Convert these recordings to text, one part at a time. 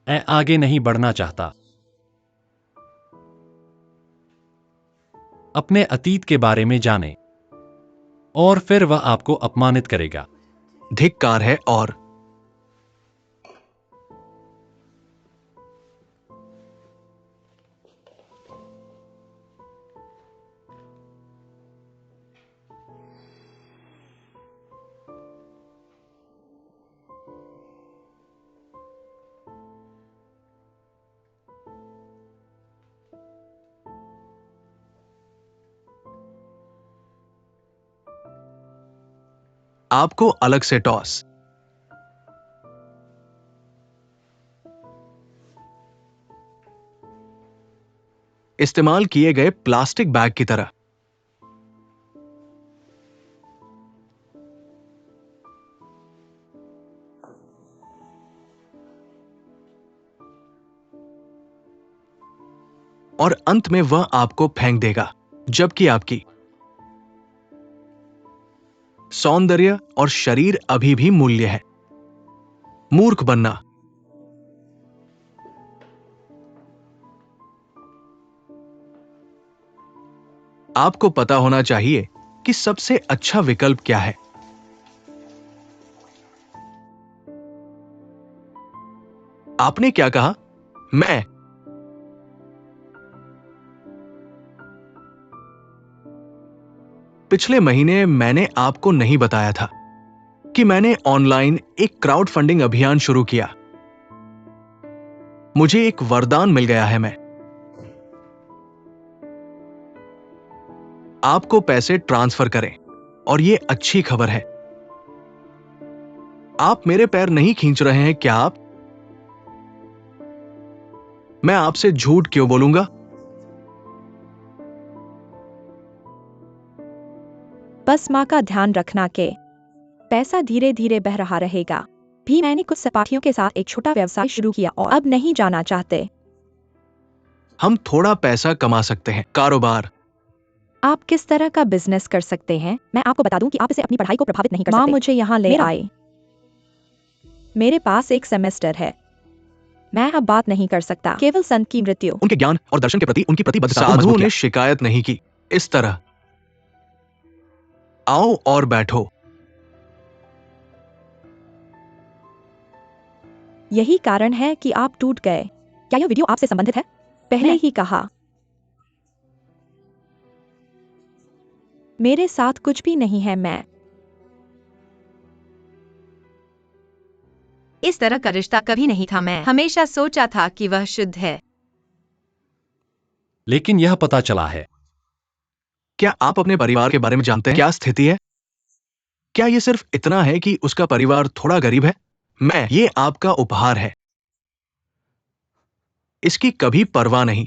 मैं आगे नहीं बढ़ना चाहता। अपने अतीत के बारे में जानें और फिर वह आपको अपमानित करेगा। धिक्कार है। और आपको अलग से टॉस। इस्तेमाल किए गए प्लास्टिक बैग की तरह। और अंत में वह आपको फेंक देगा, जबकि आपकी सौंदर्य और शरीर अभी भी मूल्य है। मूर्ख बनना। आपको पता होना चाहिए कि सबसे अच्छा विकल्प क्या है। आपने क्या कहा? मैं। पिछले महीने मैंने आपको नहीं बताया था कि मैंने ऑनलाइन एक क्राउड फंडिंग अभियान शुरू किया। मुझे एक वरदान मिल गया है। मैं आपको पैसे ट्रांसफर करें, और यह अच्छी खबर है। आप मेरे पैर नहीं खींच रहे हैं क्या? आप मैं आपसे झूठ क्यों बोलूंगा? बस माँ का ध्यान रखना कि पैसा धीरे धीरे बह रहा रहेगा। भी मैंने कुछ सहपाठियों के साथ एक छोटा व्यवसाय शुरू किया और अब नहीं जाना चाहते। हम थोड़ा पैसा कमा सकते हैं। कारोबार। आप किस तरह का बिजनेस कर सकते हैं? मैं आपको बता दूं कि आप इसे अपनी पढ़ाई को प्रभावित नहीं कर सकते। माँ मुझे यहाँ ले आए। मेरे पास एक सेमेस्टर है। मैं अब बात नहीं कर सकता। केवल संत की मृत्यु। उनके ज्ञान और दर्शन के प्रति उनकी प्रतिबद्धता को मजबूत किया। शिकायत नहीं की। इस तरह आओ और बैठो। यही कारण है कि आप टूट गए। क्या यह वीडियो आपसे संबंधित है? पहले ही कहा। मेरे साथ कुछ भी नहीं है। मैं इस तरह का रिश्ता कभी नहीं था। मैं हमेशा सोचा था कि वह शुद्ध है। लेकिन यह पता चला है। क्या आप अपने परिवार के बारे में जानते हैं? क्या स्थिति है? क्या यह सिर्फ इतना है कि उसका परिवार थोड़ा गरीब है? ये आपका उपहार है। इसकी कभी परवाह नहीं।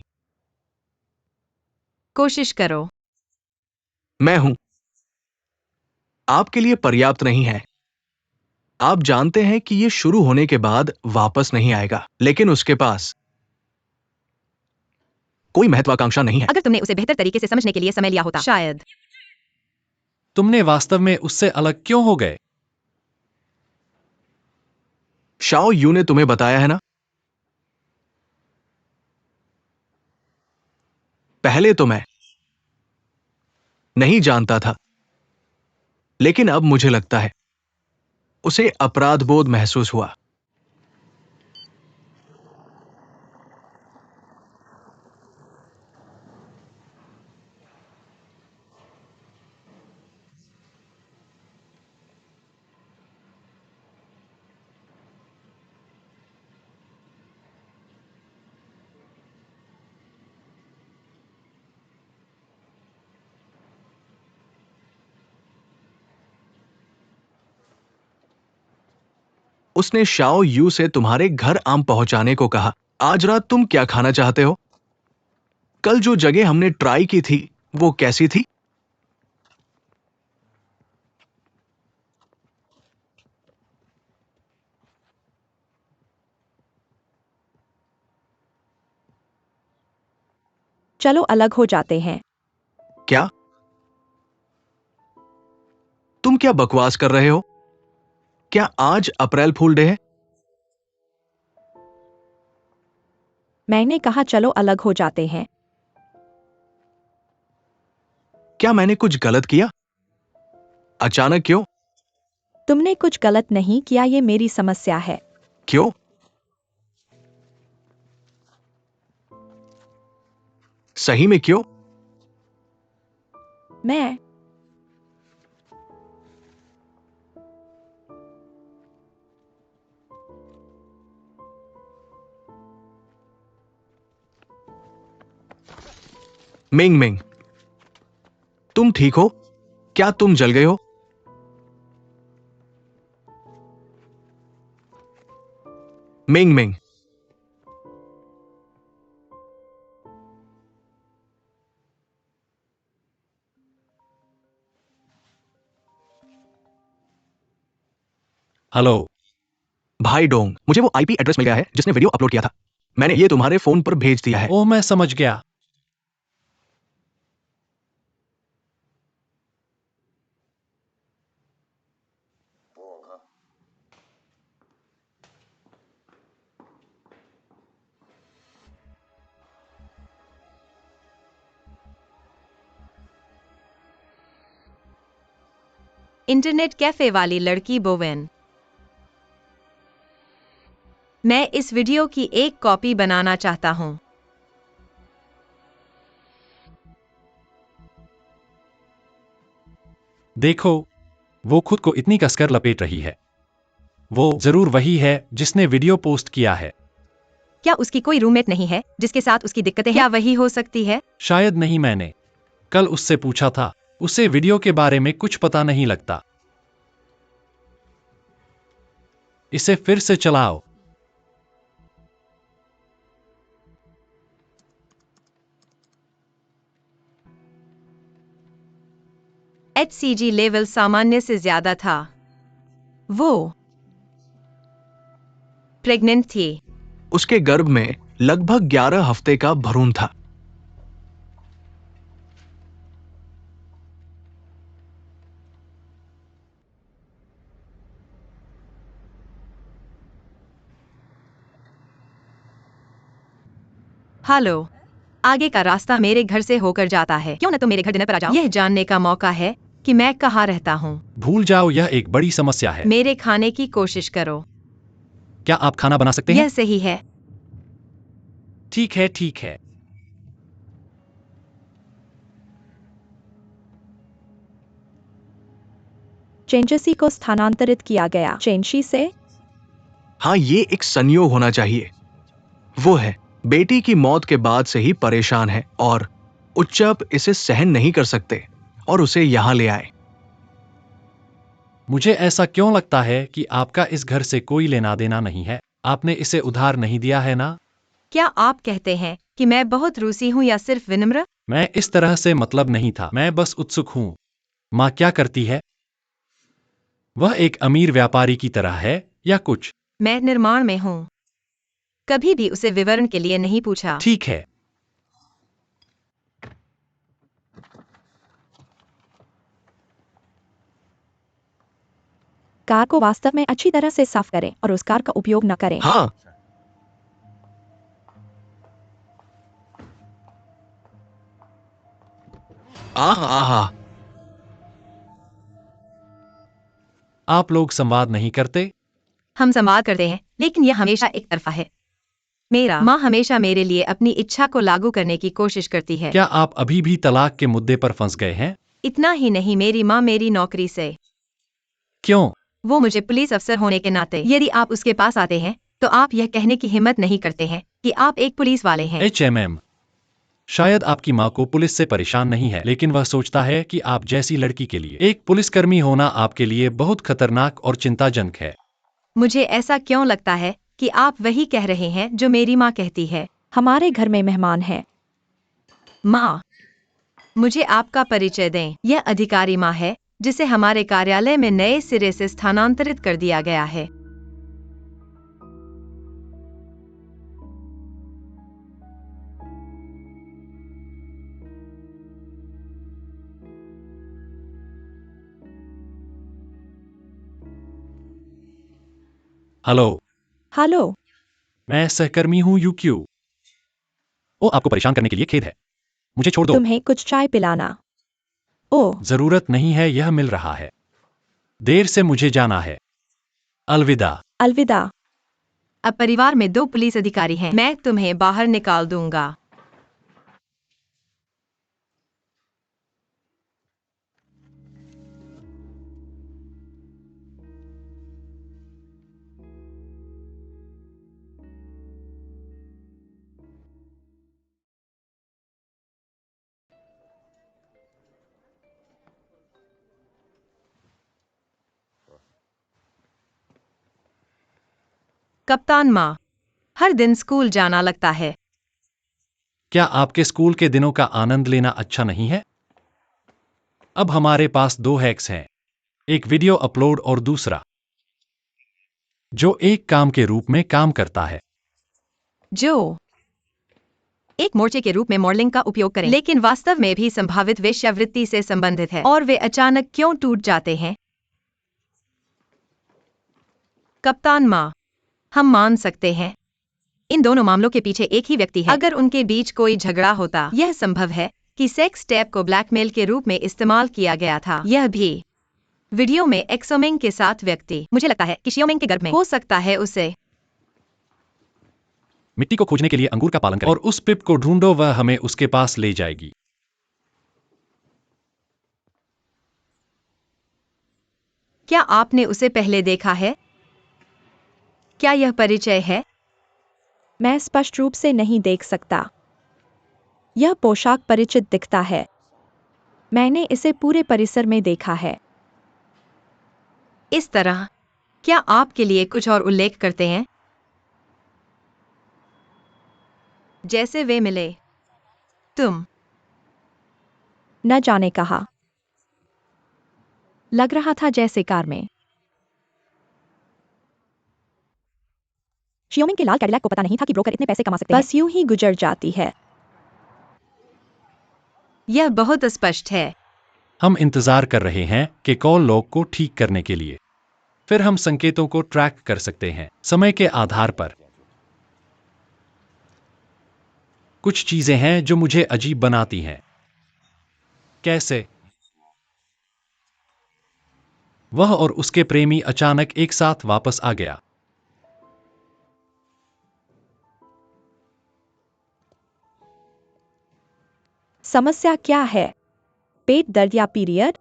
कोशिश करो। मैं हूं। आपके लिए पर्याप्त नहीं है। आप जानते हैं कि यह शुरू होने के बाद वापस नहीं आएगा, लेकिन उसके पास कोई महत्वाकांक्षा नहीं है। अगर तुमने उसे बेहतर तरीके से समझने के लिए समय लिया होता, शायद। तुमने वास्तव में उससे अलग क्यों हो गए? शाओ यू ने तुम्हें बताया है ना? पहले तो मैं नहीं जानता था, लेकिन अब मुझे लगता है उसे अपराध बोध महसूस हुआ। उसने शाओ यू से तुम्हारे घर आम पहुंचाने को कहा। आज रात तुम क्या खाना चाहते हो? कल जो जगह हमने ट्राई की थी वो कैसी थी? चलो अलग हो जाते हैं। क्या तुम क्या बकवास कर रहे हो? क्या आज अप्रैल फूल डे है? मैंने कहा चलो अलग हो जाते हैं। क्या मैंने कुछ गलत किया? अचानक क्यों? तुमने कुछ गलत नहीं किया, ये मेरी समस्या है। क्यों? सही में क्यों? मैं मिंग मिंग, तुम ठीक हो? क्या तुम जल गए हो? Ming Ming, hello. भाई डोंग, मुझे वो आईपी एड्रेस मिल गया है जिसने वीडियो अपलोड किया था। मैंने ये तुम्हारे फोन पर भेज दिया है। ओह, मैं समझ गया। इंटरनेट कैफे वाली लड़की बोवेन। मैं इस वीडियो की एक कॉपी बनाना चाहता हूँ। देखो, वो खुद को इतनी कसकर लपेट रही है। वो जरूर वही है जिसने वीडियो पोस्ट किया है। क्या उसकी कोई रूममेट नहीं है जिसके साथ उसकी दिक्कतें हैं? क्या वही हो सकती है? शायद नहीं। मैंने कल उससे पूछा था। उसे वीडियो के बारे में कुछ पता नहीं लगता। इसे फिर से चलाओ। HCG लेवल सामान्य से ज्यादा था। वो प्रेग्नेंट थी। उसके गर्भ में लगभग 11 हफ्ते का भ्रूण था। हेलो, आगे का रास्ता मेरे घर से होकर जाता है। क्यों न तुम मेरे घर डिनर पर आ जाओ? यह जानने का मौका है कि मैं कहाँ रहता हूँ। भूल जाओ, यह एक बड़ी समस्या है। मेरे खाने की कोशिश करो। क्या आप खाना बना सकते हैं? यह सही है। ठीक है, ठीक है। चेंजसी को स्थानांतरित किया गया चेंशी से। हाँ, ये एक संयोग होना चाहिए। वो है, बेटी की मौत के बाद से ही परेशान है और उच्चप इसे सहन नहीं कर सकते और उसे यहां ले आए। मुझे ऐसा क्यों लगता है कि आपका इस घर से कोई लेना देना नहीं है? आपने इसे उधार नहीं दिया है ना? क्या आप कहते हैं कि मैं बहुत रूसी हूँ या सिर्फ विनम्र? मैं इस तरह से मतलब नहीं था। मैं बस उत्सुक हूँ। माँ क्या करती है? वह एक अमीर व्यापारी की तरह है या कुछ? मैं निर्माण में हूँ। कभी भी उसे विवरण के लिए नहीं पूछा। ठीक है। कार को वास्तव में अच्छी तरह से साफ करें और उस कार का उपयोग न करें। हाँ, आह आहा, आप लोग संवाद नहीं करते? हम संवाद करते हैं, लेकिन यह हमेशा एक तरफा है। मेरा माँ हमेशा मेरे लिए अपनी इच्छा को लागू करने की कोशिश करती है। क्या आप अभी भी तलाक के मुद्दे पर फंस गए हैं? इतना ही नहीं, मेरी माँ मेरी नौकरी से। क्यों? वो मुझे पुलिस अफसर होने के नाते, यदि आप उसके पास आते हैं तो आप यह कहने की हिम्मत नहीं करते हैं कि आप एक पुलिस वाले हैं। HMM। शायद आपकी माँ को पुलिस से परेशान नहीं है, लेकिन वह सोचता है कि आप जैसी लड़की के लिए एक पुलिसकर्मी होना आपके लिए बहुत खतरनाक और चिंताजनक है। मुझे ऐसा क्यों लगता है कि आप वही कह रहे हैं जो मेरी माँ कहती है। हमारे घर में मेहमान हैं। माँ, मुझे आपका परिचय दें। यह अधिकारी माँ है जिसे हमारे कार्यालय में नए सिरे से स्थानांतरित कर दिया गया है। हेलो। हेलो। मैं सहकर्मी हूँ UQ। ओ, आपको परेशान करने के लिए खेद है। मुझे छोड़ दो। तुम्हें कुछ चाय पिलाना? ओह, जरूरत नहीं है, यह मिल रहा है। देर से मुझे जाना है। अलविदा। अलविदा। अब परिवार में 2 पुलिस अधिकारी हैं। मैं तुम्हें बाहर निकाल दूंगा। कप्तान माँ, हर दिन स्कूल जाना लगता है। क्या आपके स्कूल के दिनों का आनंद लेना अच्छा नहीं है? अब हमारे पास 2 हैक्स हैं, एक वीडियो अपलोड और दूसरा जो एक काम के रूप में काम करता है। जो एक मोर्चे के रूप में मॉडलिंग का उपयोग करें, लेकिन वास्तव में भी संभावित वेश्यावृत्ति से संबंधित है। और वे अचानक क्यों टूट जाते हैं? कप्तान माँ, हम मान सकते हैं इन दोनों मामलों के पीछे एक ही व्यक्ति है। अगर उनके बीच कोई झगड़ा होता, यह संभव है कि सेक्स टैप को ब्लैकमेल के रूप में इस्तेमाल किया गया था। यह भी वीडियो में एक्सोमेंग के साथ व्यक्ति, मुझे लगता है कि शियोमेंग के गर्भ में हो सकता है उसे। मिट्टी को खोजने के लिए अंगूर का पालन करें और उस पिप को ढूंढो, वह हमें उसके पास ले जाएगी। क्या आपने उसे पहले देखा है? क्या यह परिचय है? मैं स्पष्ट रूप से नहीं देख सकता। यह पोशाक परिचित दिखता है। मैंने इसे पूरे परिसर में देखा है। इस तरह क्या आपके लिए कुछ और उल्लेख करते हैं? जैसे वे मिले। तुम न जाने कहा। लग रहा था जैसे कार में। शियोमिंग के लाल कैडिलैक को पता नहीं था कि ब्रोकर इतने पैसे कमा सकते हैं। बस यूं ही गुजर जाती है। यह बहुत स्पष्ट है। हम इंतजार कर रहे हैं कि कॉल लॉग को ठीक करने के लिए। फिर हम संकेतों को ट्रैक कर सकते हैं समय के आधार पर। कुछ चीजें हैं जो मुझे अजीब बनाती हैं। कैसे वह और उसके प्रेमी अचानक एक साथ वापस आ गया। समस्या क्या है? पेट दर्द या पीरियड?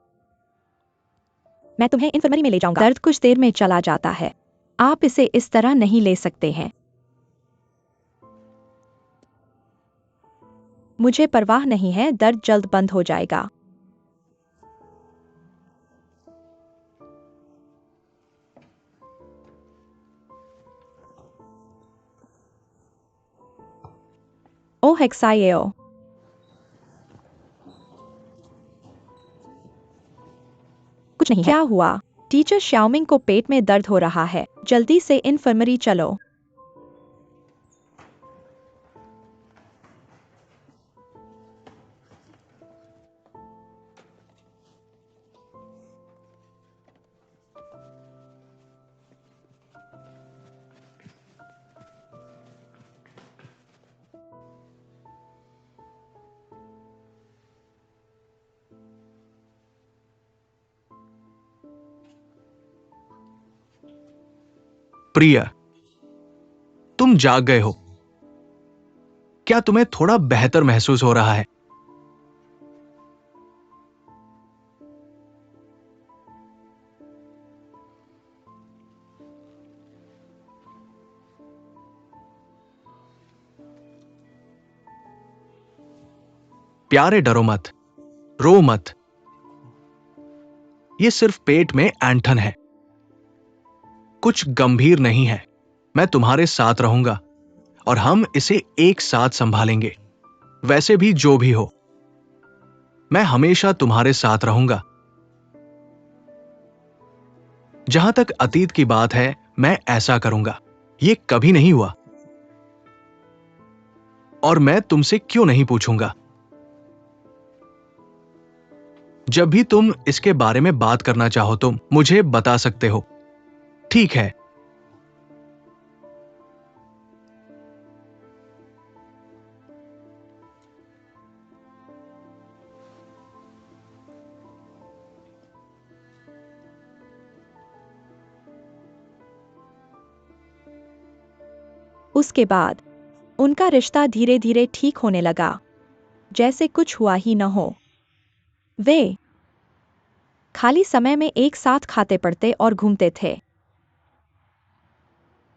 मैं तुम्हें इन्फर्मरी में ले जाऊंगा। दर्द कुछ देर में चला जाता है। आप इसे इस तरह नहीं ले सकते हैं। मुझे परवाह नहीं है, दर्द जल्द बंद हो जाएगा। ओ हेक्साएओ। कुछ नहीं है। क्या हुआ? टीचर शाओमिंग को पेट में दर्द हो रहा है। जल्दी से इन्फर्मरी चलो। प्रिया, तुम जाग गए हो। क्या तुम्हें थोड़ा बेहतर महसूस हो रहा है? प्यारे, डरो मत, रो मत। यह सिर्फ पेट में ऐंठन है, कुछ गंभीर नहीं है। मैं तुम्हारे साथ रहूंगा और हम इसे एक साथ संभालेंगे। वैसे भी जो भी हो, मैं हमेशा तुम्हारे साथ रहूंगा। जहां तक अतीत की बात है, मैं ऐसा करूंगा। यह कभी नहीं हुआ और मैं तुमसे क्यों नहीं पूछूंगा। जब भी तुम इसके बारे में बात करना चाहो तो मुझे बता सकते हो, ठीक है? उसके बाद उनका रिश्ता धीरे धीरे ठीक होने लगा, जैसे कुछ हुआ ही न हो। वे खाली समय में एक साथ खाते पढ़ते और घूमते थे।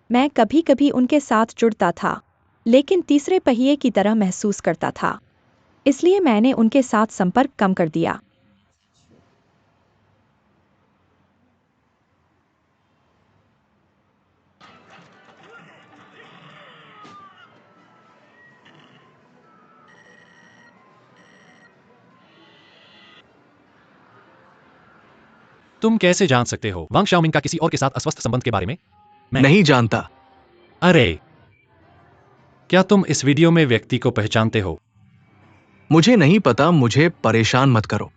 मैं कभी कभी उनके साथ जुड़ता था, लेकिन तीसरे पहिए की तरह महसूस करता था, इसलिए मैंने उनके साथ संपर्क कम कर दिया। तुम कैसे जान सकते हो वांग शाओमिंग का किसी और के साथ अस्वस्थ संबंध के बारे में? मैं नहीं जानता। अरे, क्या तुम इस वीडियो में व्यक्ति को पहचानते हो? मुझे नहीं पता, मुझे परेशान मत करो।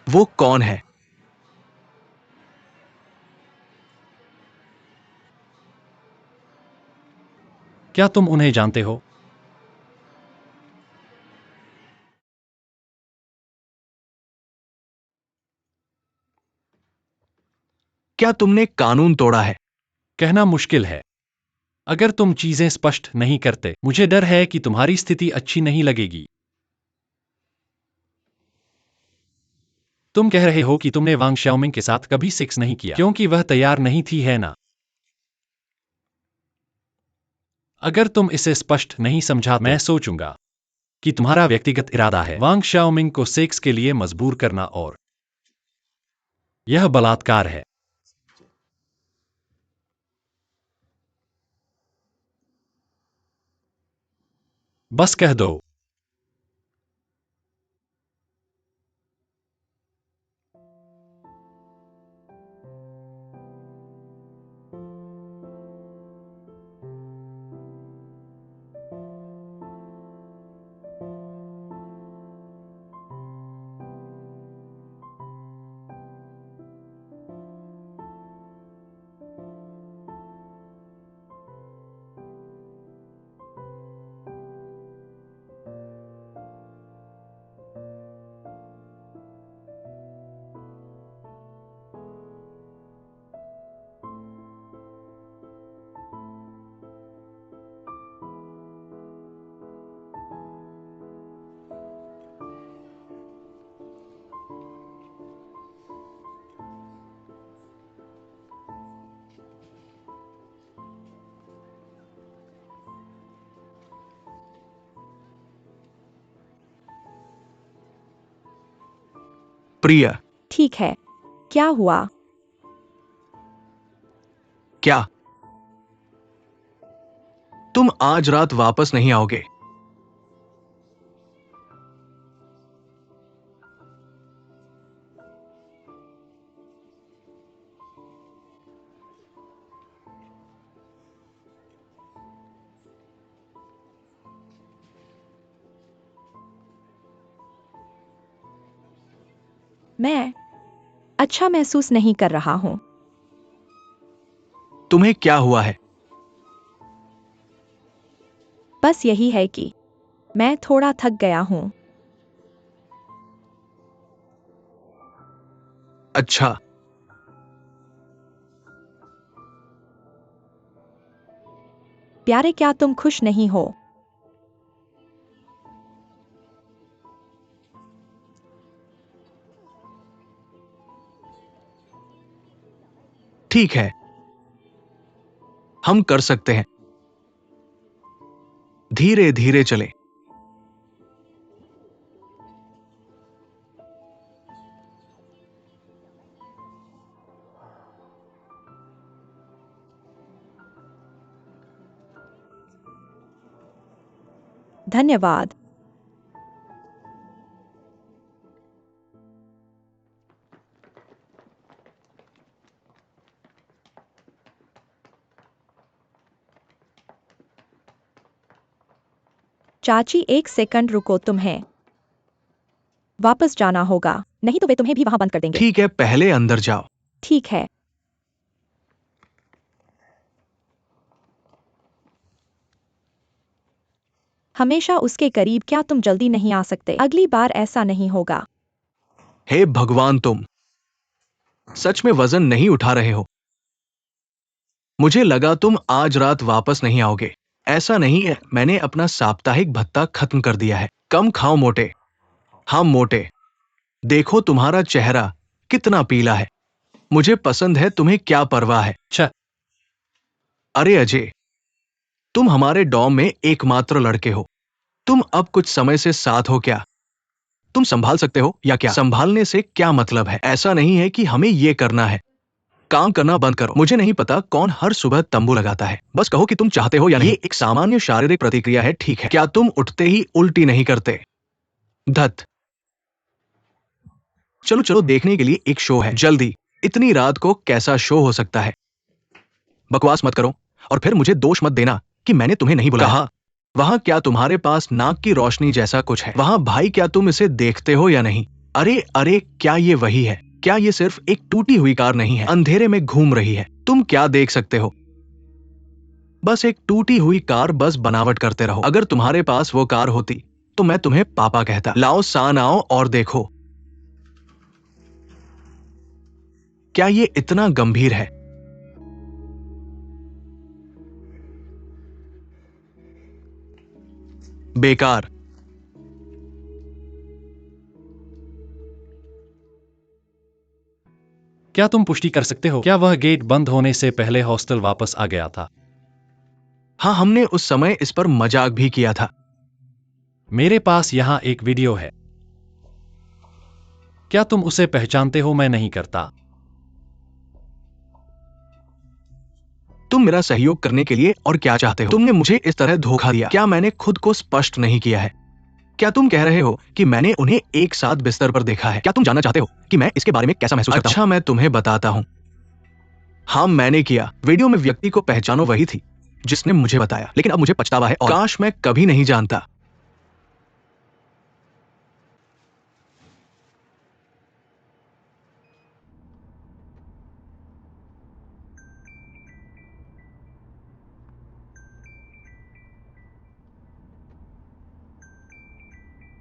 वो कौन है? क्या तुम उन्हें जानते हो? क्या तुमने कानून तोड़ा है? कहना मुश्किल है। अगर तुम चीजें स्पष्ट नहीं करते, मुझे डर है कि तुम्हारी स्थिति अच्छी नहीं लगेगी। तुम कह रहे हो कि तुमने वांग शाओमिंग के साथ कभी सेक्स नहीं किया क्योंकि वह तैयार नहीं थी, है ना? अगर तुम इसे स्पष्ट नहीं समझा, मैं सोचूंगा कि तुम्हारा व्यक्तिगत इरादा है वांग शाओमिंग को सेक्स के लिए मजबूर करना, और यह बलात्कार है। बस कह दो। प्रिया, ठीक है, क्या हुआ? क्या तुम आज रात वापस नहीं आओगे? मैं अच्छा महसूस नहीं कर रहा हूं। तुम्हें क्या हुआ है? बस यही है कि मैं थोड़ा थक गया हूं। अच्छा, प्यारे, क्या तुम खुश नहीं हो? ठीक है, हम कर सकते हैं। धीरे धीरे चले। धन्यवाद। चाची, एक सेकंड रुको, तुम्हें वापस जाना होगा। नहीं तो वे तुम्हें भी वहां बंद कर देंगे। ठीक है, पहले अंदर जाओ। ठीक है। हमेशा उसके करीब। क्या तुम जल्दी नहीं आ सकते? अगली बार ऐसा नहीं होगा। हे भगवान, तुम सच में वजन नहीं उठा रहे हो। मुझे लगा तुम आज रात वापस नहीं आओगे। ऐसा नहीं है, मैंने अपना साप्ताहिक भत्ता खत्म कर दिया है। कम खाओ मोटे। हाँ मोटे, देखो तुम्हारा चेहरा कितना पीला है। मुझे पसंद है, तुम्हें क्या परवाह है। अच्छा, अरे अजय, तुम हमारे डॉम में एकमात्र लड़के हो। तुम अब कुछ समय से साथ हो क्या? तुम संभाल सकते हो या क्या? संभालने से क्या मतलब है? ऐसा नहीं है कि हमें ये करना है। काम करना बंद करो। मुझे नहीं पता कौन हर सुबह तंबू लगाता है। बस कहो कि तुम चाहते हो या नहीं। ये एक सामान्य शारीरिक प्रतिक्रिया है, ठीक है? क्या तुम उठते ही उल्टी नहीं करते? धत। चलो चलो, देखने के लिए एक शो है, जल्दी। इतनी रात को कैसा शो हो सकता है? बकवास मत करो और फिर मुझे दोष मत देना कि मैंने तुम्हें नहीं बुलाया। कहा, वहां क्या तुम्हारे पास नाक की रोशनी जैसा कुछ है? वहां भाई, क्या तुम इसे देखते हो या नहीं? अरे अरे, क्या ये वही है? क्या ये सिर्फ एक टूटी हुई कार नहीं है? अंधेरे में घूम रही है। तुम क्या देख सकते हो? बस एक टूटी हुई कार। बस बनावट करते रहो। अगर तुम्हारे पास वो कार होती तो मैं तुम्हें पापा कहता। लाओ सान, आओ और देखो। क्या ये इतना गंभीर है? बेकार। क्या तुम पुष्टि कर सकते हो क्या वह गेट बंद होने से पहले हॉस्टल वापस आ गया था? हाँ, हमने उस समय इस पर मजाक भी किया था। मेरे पास यहाँ एक वीडियो है। क्या तुम उसे पहचानते हो? मैं नहीं करता। तुम मेरा सहयोग करने के लिए और क्या चाहते हो? तुमने मुझे इस तरह धोखा दिया। क्या मैंने खुद को स्पष्ट नहीं किया है? क्या तुम कह रहे हो कि मैंने उन्हें एक साथ बिस्तर पर देखा है? क्या तुम जानना चाहते हो कि मैं इसके बारे में कैसा महसूस करता हूं? अच्छा, मैं तुम्हें बताता हूं। हाँ, मैंने किया। वीडियो में व्यक्ति को पहचानो, वही थी जिसने मुझे बताया, लेकिन अब मुझे पछतावा है और काश मैं कभी नहीं जानता।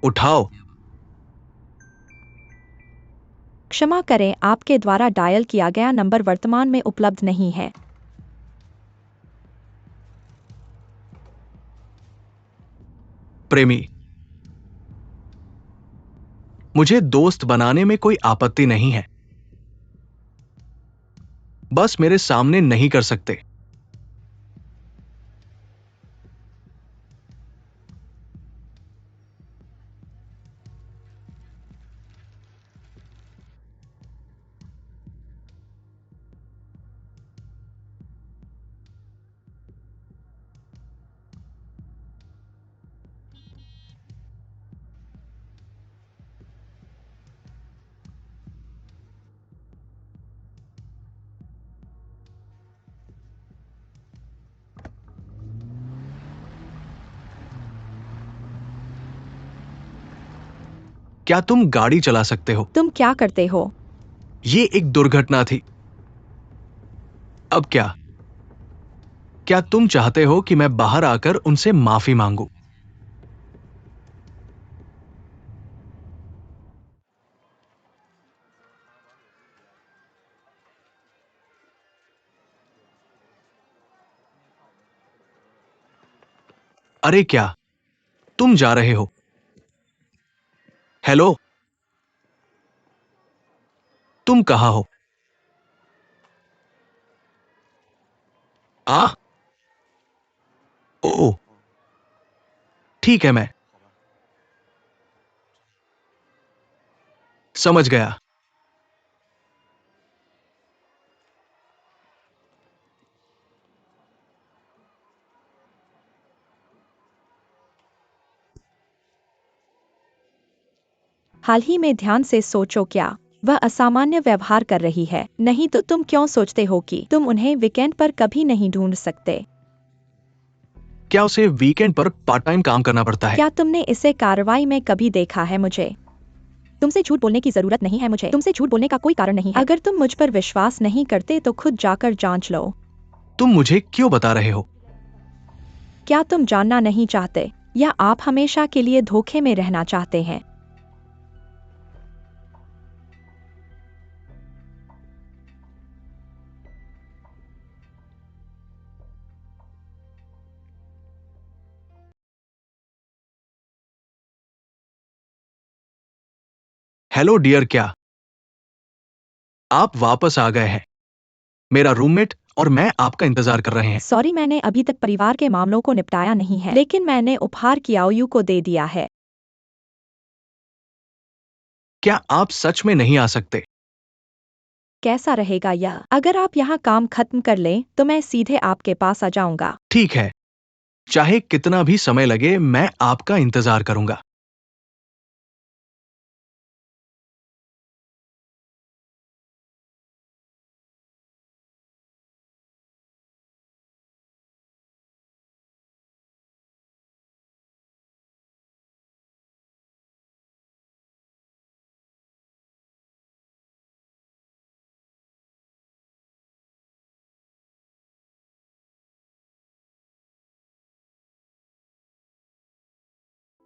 उठाओ। क्षमा करें, आपके द्वारा डायल किया गया नंबर वर्तमान में उपलब्ध नहीं है। प्रेमी, मुझे दोस्त बनाने में कोई आपत्ति नहीं है, बस मेरे सामने नहीं कर सकते। क्या तुम गाड़ी चला सकते हो? तुम क्या करते हो? ये एक दुर्घटना थी। अब क्या? क्या तुम चाहते हो कि मैं बाहर आकर उनसे माफी मांगू? अरे क्या तुम जा रहे हो? हेलो, तुम कहाँ हो? आ ओ, ठीक है, मैं समझ गया। हाल ही में ध्यान से सोचो, क्या वह असामान्य व्यवहार कर रही है? नहीं तो तुम क्यों सोचते हो कि तुम उन्हें वीकेंड पर कभी नहीं ढूंढ सकते? क्या उसे वीकेंड पर पार्ट टाइम काम करना पड़ता है? क्या तुमने इसे कार्रवाई में कभी देखा है? मुझे तुमसे झूठ बोलने की जरूरत नहीं है, मुझे तुमसे झूठ बोलने का कोई कारण नहीं है। अगर तुम मुझ पर विश्वास नहीं करते तो खुद जाकर जांच लो। तुम मुझे क्यों बता रहे हो? क्या तुम जानना नहीं चाहते, या आप हमेशा के लिए धोखे में रहना चाहते हैं? हेलो डियर, क्या आप वापस आ गए हैं? मेरा रूममेट और मैं आपका इंतजार कर रहे हैं। सॉरी, मैंने अभी तक परिवार के मामलों को निपटाया नहीं है, लेकिन मैंने उपहार कियाओयू को दे दिया है। क्या आप सच में नहीं आ सकते? कैसा रहेगा यह? अगर आप यहाँ काम खत्म कर लें तो मैं सीधे आपके पास आ जाऊंगा। ठीक है, चाहे कितना भी समय लगे, मैं आपका इंतजार करूंगा।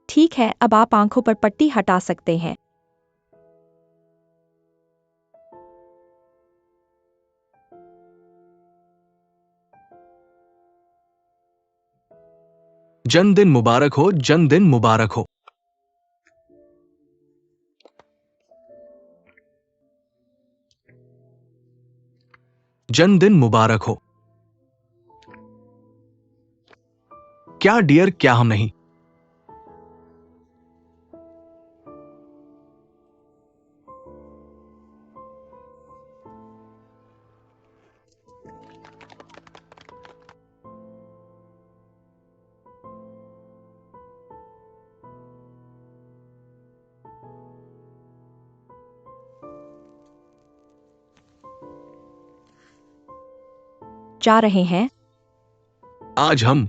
ठीक है, अब आप आंखों पर पट्टी हटा सकते हैं। जन्मदिन मुबारक हो, जन्मदिन मुबारक हो। जन्मदिन मुबारक हो। क्या डियर, क्या हम नहीं? जा रहे हैं? आज हम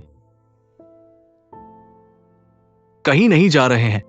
कहीं नहीं जा रहे हैं।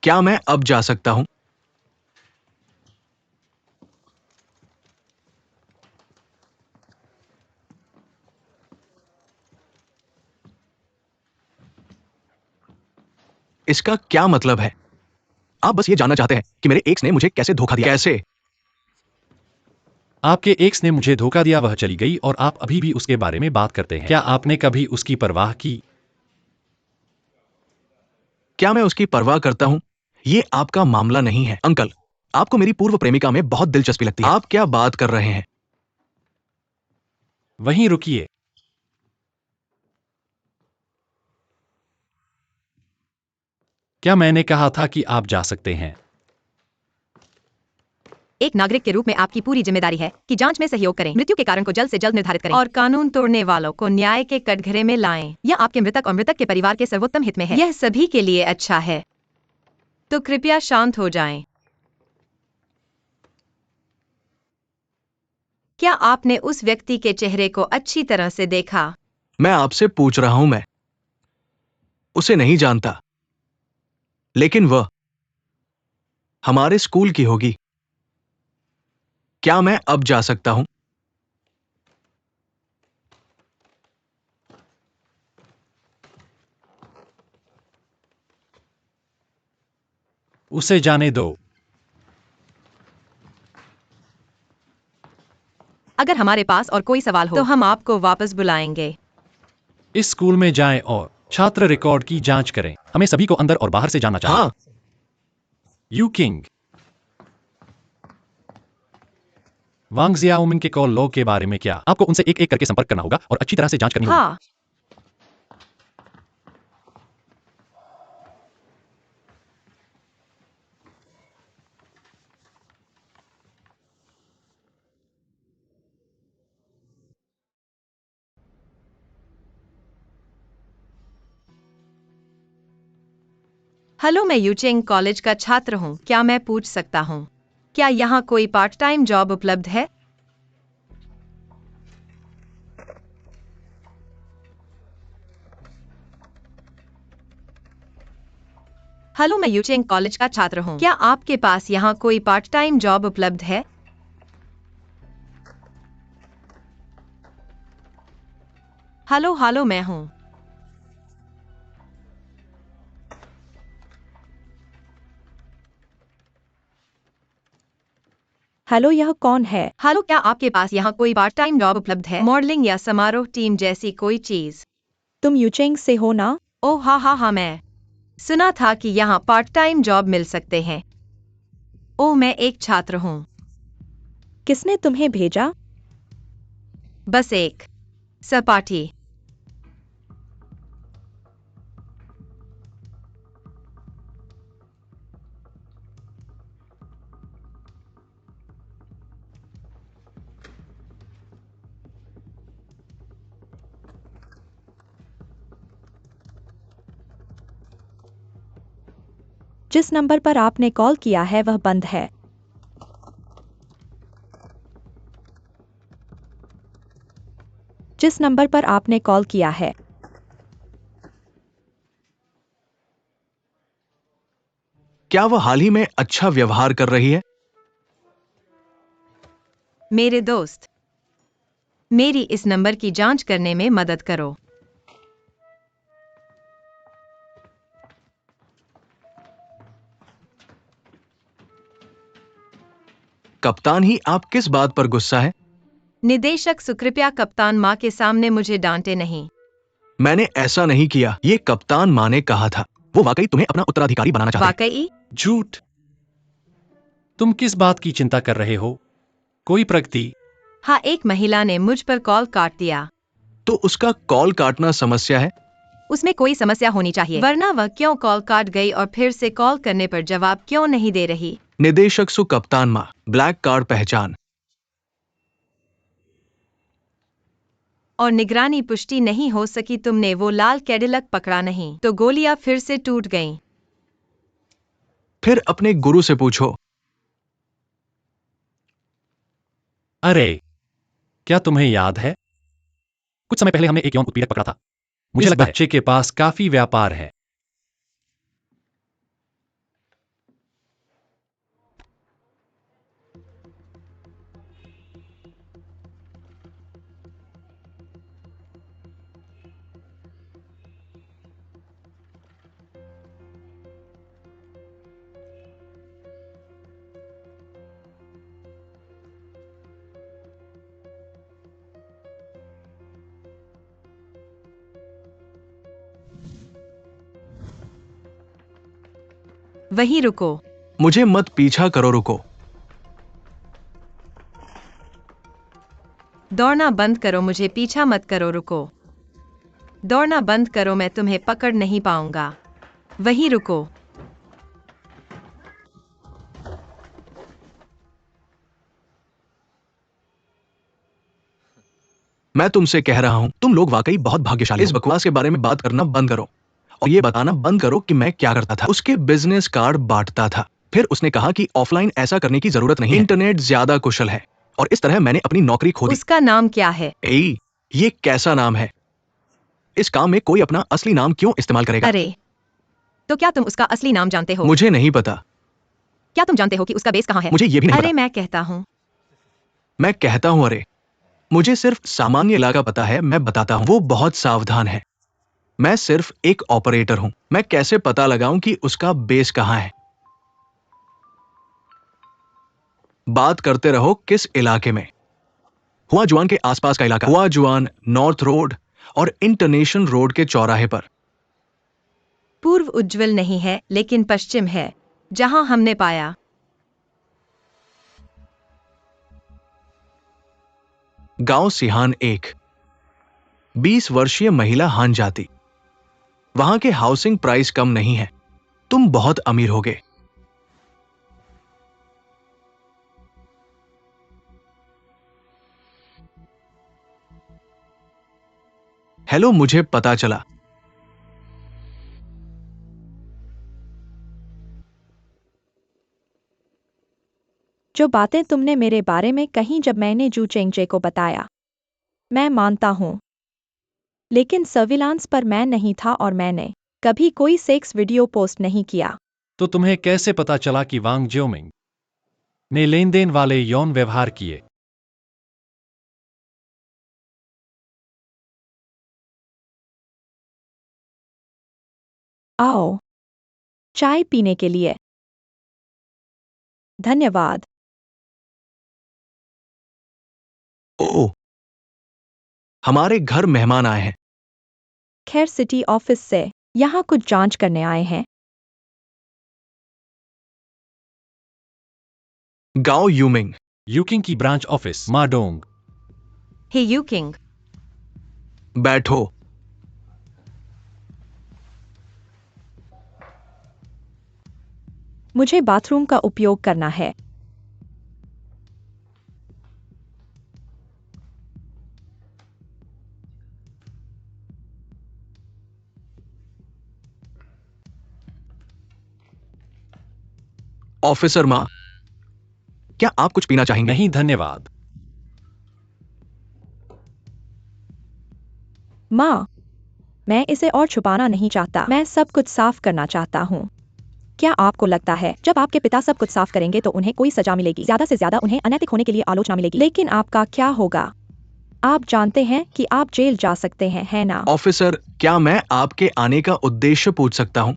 क्या मैं अब जा सकता हूं? इसका क्या मतलब है? आप बस ये जानना चाहते हैं कि मेरे एक्स ने मुझे कैसे धोखा दिया? कैसे? आपके एक्स ने मुझे धोखा दिया, वह चली गई और आप अभी भी उसके बारे में बात करते हैं। क्या आपने कभी उसकी परवाह की? क्या मैं उसकी परवाह करता हूं? ये आपका मामला नहीं है। अंकल, आपको मेरी पूर्व प्रेमिका में बहुत दिलचस्पी लगती है। आप क्या बात कर रहे हैं? वहीं रुकिए। क्या मैंने कहा था कि आप जा सकते हैं? एक नागरिक के रूप में आपकी पूरी जिम्मेदारी है कि जांच में सहयोग करें, मृत्यु के कारण को जल्द से जल्द निर्धारित करें और कानून तोड़ने वालों को न्याय के कटघरे में लाएं। यह आपके मृतक और मृतक के परिवार के सर्वोत्तम हित में है। यह सभी के लिए अच्छा है। तो कृपया शांत हो जाएं। क्या आपने उस व्यक्ति के चेहरे को अच्छी तरह से देखा? मैं आपसे पूछ रहा हूं, मैं उसे नहीं जानता, लेकिन वह हमारे स्कूल की होगी। क्या मैं अब जा सकता हूं? उसे जाने दो। अगर हमारे पास और कोई सवाल हो तो हम आपको वापस बुलाएंगे। इस स्कूल में जाएं और छात्र रिकॉर्ड की जांच करें। हमें सभी को अंदर और बाहर से जाना चाहिए। हाँ, यू किंग। वांग जियाओमिंग के कॉल लॉग के बारे में क्या? आपको उनसे एक एक करके संपर्क करना होगा और अच्छी तरह से जांच करनी होगी। हाँ, हेलो, मैं यूचेंग कॉलेज का छात्र हूँ। क्या मैं पूछ सकता हूँ, क्या यहाँ कोई पार्ट टाइम जॉब उपलब्ध है? हेलो, मैं यूचेंग कॉलेज का छात्र हूँ। क्या आपके पास यहाँ कोई पार्ट टाइम जॉब उपलब्ध है? हेलो हेलो, मैं हूँ। हेलो, यह कौन है? हेलो, क्या आपके पास यहाँ कोई पार्ट टाइम जॉब उपलब्ध है? मॉडलिंग या समारोह टीम जैसी कोई चीज? तुम यूचेंग से हो ना? ओह हाँ हाँ हाँ, मैं सुना था कि यहाँ पार्ट टाइम जॉब मिल सकते हैं। ओह, मैं एक छात्र हूँ। किसने तुम्हें भेजा? बस एक सपाटी। जिस नंबर पर आपने कॉल किया है वह बंद है। जिस नंबर पर आपने कॉल किया है। क्या वह हाल ही में अच्छा व्यवहार कर रही है? मेरे दोस्त, मेरी इस नंबर की जांच करने में मदद करो। कप्तान ही आप किस बात पर गुस्सा है? निदेशक सुकृपया कप्तान माँ के सामने मुझे डांटे नहीं। मैंने ऐसा नहीं किया। ये कप्तान माँ ने कहा था। वो वाकई तुम्हें अपना उत्तराधिकारी बनाना चाहते हैं। वाकई? झूठ। तुम किस बात की चिंता कर रहे हो? कोई प्रगति? हाँ, एक महिला ने मुझ पर कॉल काट दिया। तो उसका कॉल काटना समस्या है? उसमें कोई समस्या होनी चाहिए, वरना वह क्यों कॉल काट गई और फिर से कॉल करने पर जवाब क्यों नहीं दे रही? निदेशक सु कप्तान माँ, ब्लैक कार्ड पहचान। और निगरानी पुष्टि नहीं हो सकी। तुमने वो लाल कैडिलक पकड़ा नहीं, तो गोलियां फिर से टूट गईं। फिर अपने गुरु से पूछो। अरे, क्या तुम्हें याद है? कुछ समय पहले हमने एक यौन उत्पीड़क पकड़ा था। मुझे इस लगता है बच्चे के पास काफी व्यापार है। वहीं रुको। मुझे मत पीछा करो, रुको। दौड़ना बंद करो, मुझे पीछा मत करो, रुको। दौड़ना बंद करो, मैं तुम्हें पकड़ नहीं पाऊंगा। वहीं रुको। मैं तुमसे कह रहा हूं, तुम लोग वाकई बहुत भाग्यशाली हो। इस बकवास के बारे में बात करना बंद करो और ये बताना बंद करो कि मैं क्या करता था। उसके बिजनेस कार्ड बांटता था। फिर उसने कहा कि ऑफलाइन ऐसा करने की जरूरत नहीं है, इंटरनेट ज्यादा कुशल है। और इस तरह मैंने अपनी नौकरी खो दी। उसका नाम क्या है? ये कैसा नाम है? इस काम में कोई अपना असली नाम क्यों इस्तेमाल करेगा? अरे, तो क्या तुम उसका असली नाम जानते हो? मुझे नहीं पता। क्या तुम जानते हो कि उसका बेस कहाँ है? मुझे ये भी नहीं अरे पता। मैं कहता हूँ। मैं कहता हूं, अरे मुझे सिर्फ सामान्य इलाका पता है। मैं बताता हूं, वो बहुत सावधान है। मैं सिर्फ एक ऑपरेटर हूं। मैं कैसे पता लगाऊं कि उसका बेस कहां है? बात करते रहो, किस इलाके में? हुआजुआन के आसपास का इलाका। हुआजुआन, नॉर्थ रोड और इंटरनेशनल रोड के चौराहे पर। पूर्व उज्जवल नहीं है, लेकिन पश्चिम है, जहां हमने पाया। गांव सिहान, एक 20 वर्षीय महिला हान जाति। वहां के हाउसिंग प्राइस कम नहीं है। तुम बहुत अमीर होगे। हेलो, मुझे पता चला। जो बातें तुमने मेरे बारे में कही जब मैंने जू चेंगजे को बताया, मैं मानता हूँ। लेकिन सर्विलांस पर मैं नहीं था और मैंने कभी कोई सेक्स वीडियो पोस्ट नहीं किया। तो तुम्हें कैसे पता चला कि वांग जियोमिंग ने लेनदेन वाले यौन व्यवहार किए? आओ, चाय पीने के लिए। धन्यवाद। ओह, हमारे घर मेहमान आए हैं। खैर, सिटी ऑफिस से यहाँ कुछ जांच करने आए हैं। गाओ यूमिंग। यूकिंग की branch office Madong. He Yuqing. बैठो। मुझे बाथरूम का उपयोग करना है। ऑफिसर माँ, क्या आप कुछ पीना चाहेंगे? नहीं धन्यवाद। माँ, मैं इसे और छुपाना नहीं चाहता। मैं सब कुछ साफ करना चाहता हूँ। क्या आपको लगता है जब आपके पिता सब कुछ साफ करेंगे तो उन्हें कोई सजा मिलेगी? ज्यादा से ज्यादा उन्हें अनैतिक होने के लिए आलोचना मिलेगी। लेकिन आपका क्या होगा? आप जानते हैं कि आप जेल जा सकते हैं, है ना? ऑफिसर, क्या मैं आपके आने का उद्देश्य पूछ सकता हूँ?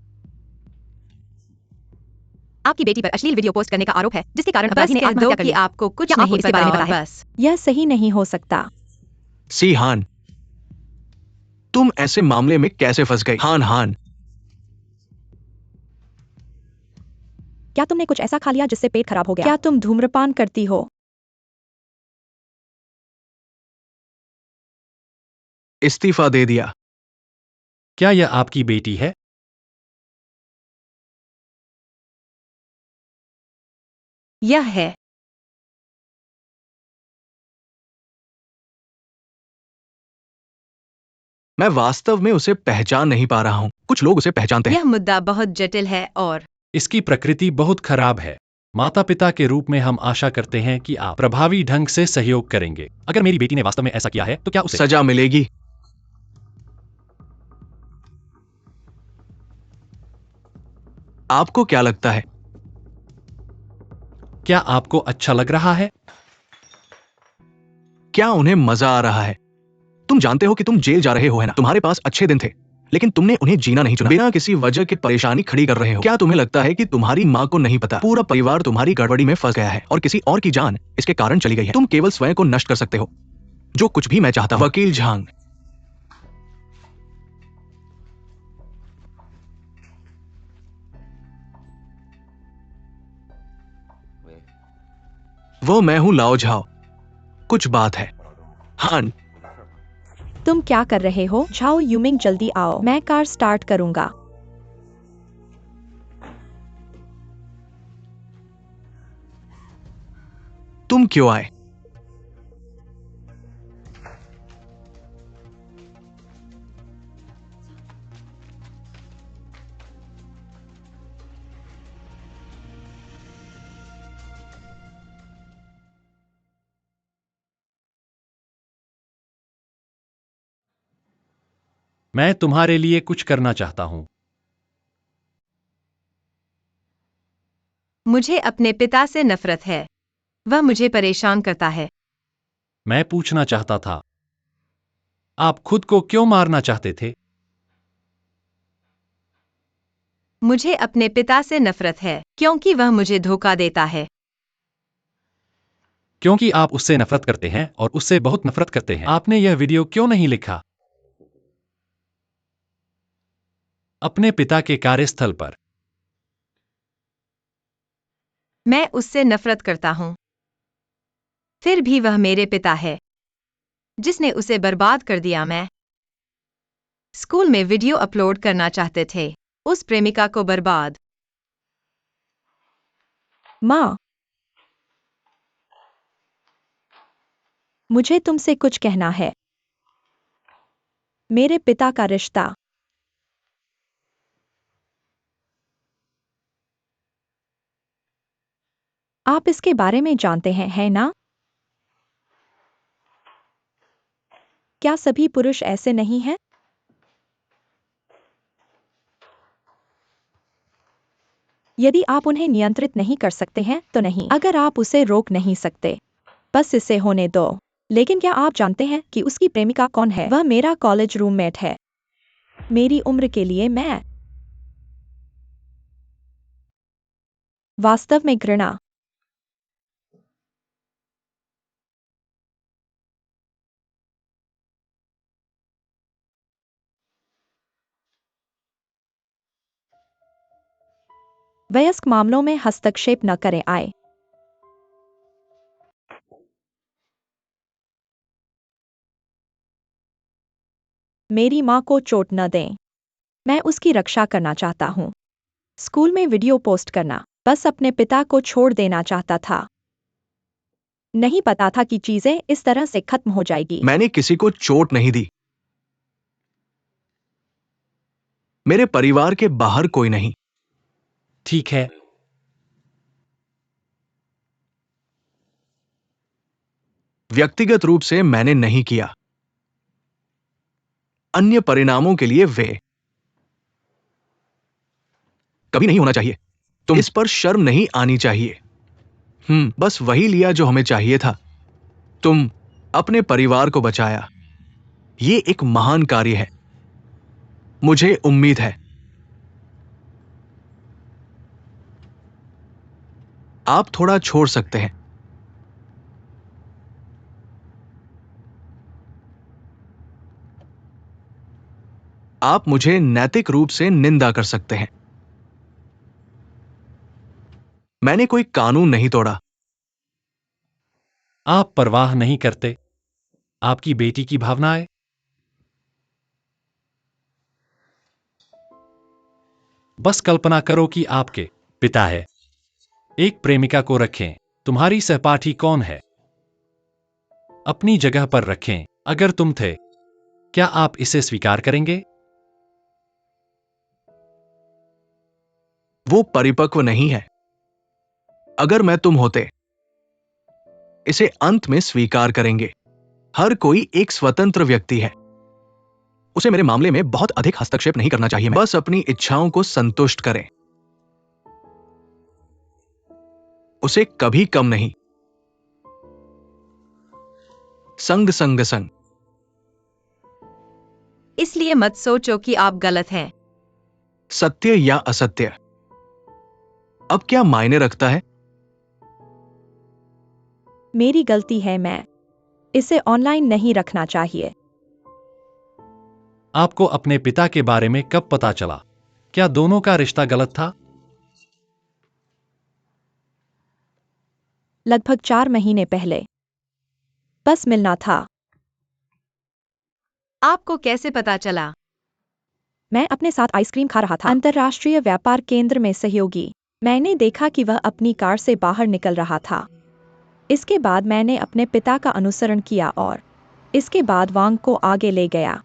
आपकी बेटी पर अश्लील वीडियो पोस्ट करने का आरोप है, जिसके कारण अपराधी ने आत्महत्या कर ली। आपको कुछ क्या आपको नहीं इसके पता बारे में और पता है? बस। यह सही नहीं हो सकता। हान, तुम ऐसे मामले में कैसे फंस गई? हान हान, क्या तुमने कुछ ऐसा खा लिया जिससे पेट खराब हो गया? क्या तुम धूम्रपान करती हो? इस्तीफा दे दिया। क्या यह आपकी बेटी है? यह है। मैं वास्तव में उसे पहचान नहीं पा रहा हूँ। कुछ लोग उसे पहचानते हैं। यह मुद्दा बहुत जटिल है और इसकी प्रकृति बहुत खराब है। माता पिता के रूप में हम आशा करते हैं कि आप प्रभावी ढंग से सहयोग करेंगे। अगर मेरी बेटी ने वास्तव में ऐसा किया है तो क्या उसे सजा मिलेगी। आपको क्या लगता है? क्या आपको अच्छा लग रहा है? क्या उन्हें मजा आ रहा है? तुम जानते हो कि तुम जेल जा रहे हो, है ना? तुम्हारे पास अच्छे दिन थे, लेकिन तुमने उन्हें जीना नहीं चुना। बिना किसी वजह के परेशानी खड़ी कर रहे हो। क्या तुम्हें लगता है कि तुम्हारी माँ को नहीं पता पूरा परिवार तुम्हारी गड़बड़ी में फंस गया है और किसी और की जान इसके कारण चली गई है? तुम केवल स्वयं को नष्ट कर सकते हो, जो कुछ भी मैं चाहता हूं। वकील झांग, वो मैं हूं लाओ झाओ। कुछ बात है। हान, तुम क्या कर रहे हो? झाओ यूमिंग, जल्दी आओ, मैं कार स्टार्ट करूंगा। तुम क्यों आए? मैं तुम्हारे लिए कुछ करना चाहता हूं। मुझे अपने पिता से नफरत है। वह मुझे परेशान करता है। मैं पूछना चाहता था, आप खुद को क्यों मारना चाहते थे? मुझे अपने पिता से नफरत है क्योंकि वह मुझे धोखा देता है। क्योंकि आप उससे नफरत करते हैं और उससे बहुत नफरत करते हैं, आपने यह वीडियो क्यों नहीं लिखा? अपने पिता के कार्यस्थल पर। मैं उससे नफरत करता हूं। फिर भी वह मेरे पिता है जिसने उसे बर्बाद कर दिया। मैं स्कूल में वीडियो अपलोड करना चाहते थे उस प्रेमिका को बर्बाद। माँ, मुझे तुमसे कुछ कहना है। मेरे पिता का रिश्ता। आप इसके बारे में जानते हैं, है ना? क्या सभी पुरुष ऐसे नहीं हैं? यदि आप उन्हें नियंत्रित नहीं कर सकते हैं तो नहीं। अगर आप उसे रोक नहीं सकते, बस इसे होने दो। लेकिन क्या आप जानते हैं कि उसकी प्रेमिका कौन है? वह मेरा कॉलेज रूममेट है। मेरी उम्र के लिए मैं वास्तव में घृणा। वयस्क मामलों में हस्तक्षेप न करें। आए, मेरी माँ को चोट न दें। मैं उसकी रक्षा करना चाहता हूँ। स्कूल में वीडियो पोस्ट करना, बस अपने पिता को छोड़ देना चाहता था। नहीं पता था कि चीजें इस तरह से खत्म हो जाएगी। मैंने किसी को चोट नहीं दी। मेरे परिवार के बाहर कोई नहीं। ठीक है, व्यक्तिगत रूप से मैंने नहीं किया। अन्य परिणामों के लिए वे कभी नहीं होना चाहिए। तुम इस पर शर्म नहीं आनी चाहिए। बस वही लिया जो हमें चाहिए था। तुम अपने परिवार को बचाया। ये एक महान कार्य है। मुझे उम्मीद है आप थोड़ा छोड़ सकते हैं। आप मुझे नैतिक रूप से निंदा कर सकते हैं। मैंने कोई कानून नहीं तोड़ा। आप परवाह नहीं करते आपकी बेटी की भावनाएं। बस कल्पना करो कि आपके पिता है, एक प्रेमिका को रखें। तुम्हारी सहपाठी कौन है? अपनी जगह पर रखें। अगर तुम थे, क्या आप इसे स्वीकार करेंगे? वो परिपक्व नहीं है। अगर मैं तुम होते, इसे अंत में स्वीकार करेंगे। हर कोई एक स्वतंत्र व्यक्ति है। उसे मेरे मामले में बहुत अधिक हस्तक्षेप नहीं करना चाहिए। बस अपनी इच्छाओं को संतुष्ट करें। उसे कभी कम नहीं। संग संग संग। इसलिए मत सोचो कि आप गलत हैं। सत्य या असत्य अब क्या मायने रखता है? मेरी गलती है, मैं इसे ऑनलाइन नहीं रखना चाहिए। आपको अपने पिता के बारे में कब पता चला? क्या दोनों का रिश्ता गलत था? लगभग 4 महीने पहले। बस मिलना था। आपको कैसे पता चला? मैं अपने साथ आइसक्रीम खा रहा था। अंतर्राष्ट्रीय व्यापार केंद्र में सहयोगी। मैंने देखा कि वह अपनी कार से बाहर निकल रहा था। इसके बाद मैंने अपने पिता का अनुसरण किया और इसके बाद वांग को आगे ले गया।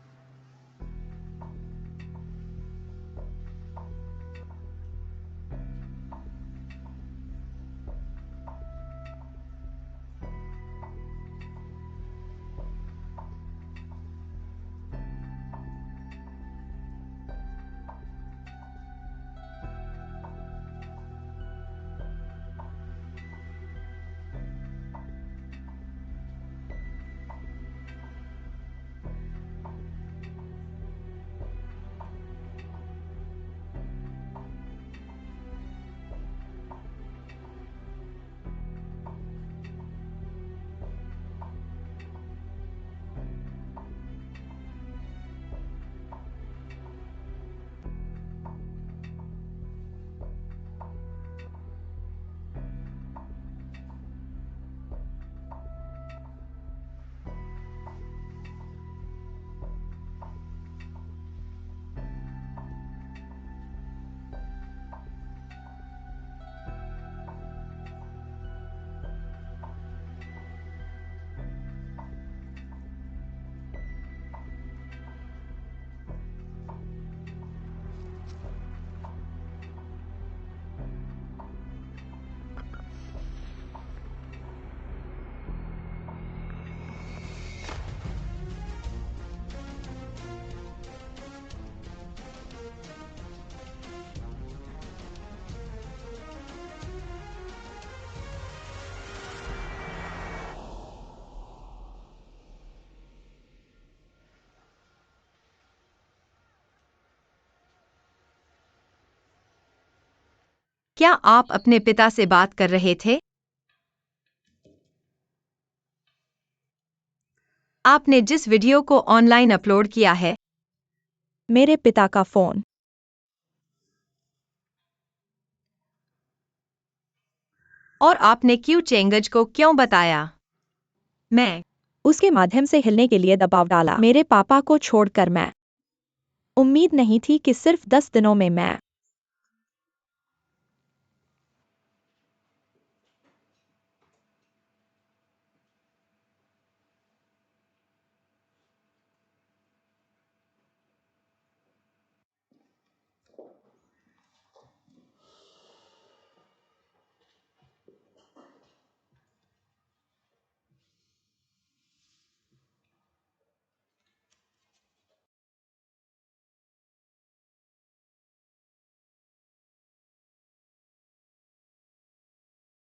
क्या आप अपने पिता से बात कर रहे थे? आपने जिस वीडियो को ऑनलाइन अपलोड किया है, मेरे पिता का फोन। और आपने क्यू चेंगज को क्यों बताया? मैं उसके माध्यम से हिलने के लिए दबाव डाला। मेरे पापा को छोड़कर मैं उम्मीद नहीं थी कि सिर्फ 10 दिनों में मैं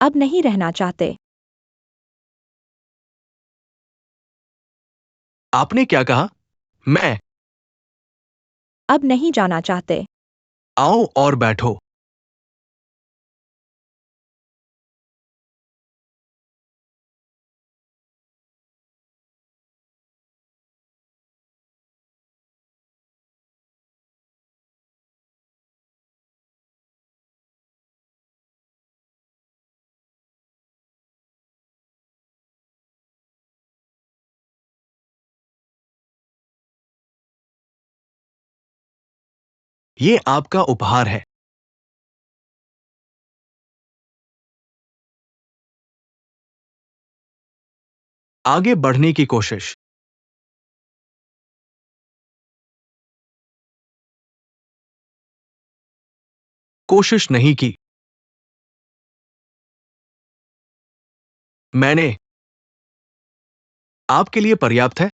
अब नहीं रहना चाहते। आपने क्या कहा? मैं? अब नहीं जाना चाहते। आओ और बैठो। ये आपका उपहार है। आगे बढ़ने की कोशिश। कोशिश नहीं की। मैंने। आपके लिए पर्याप्त है?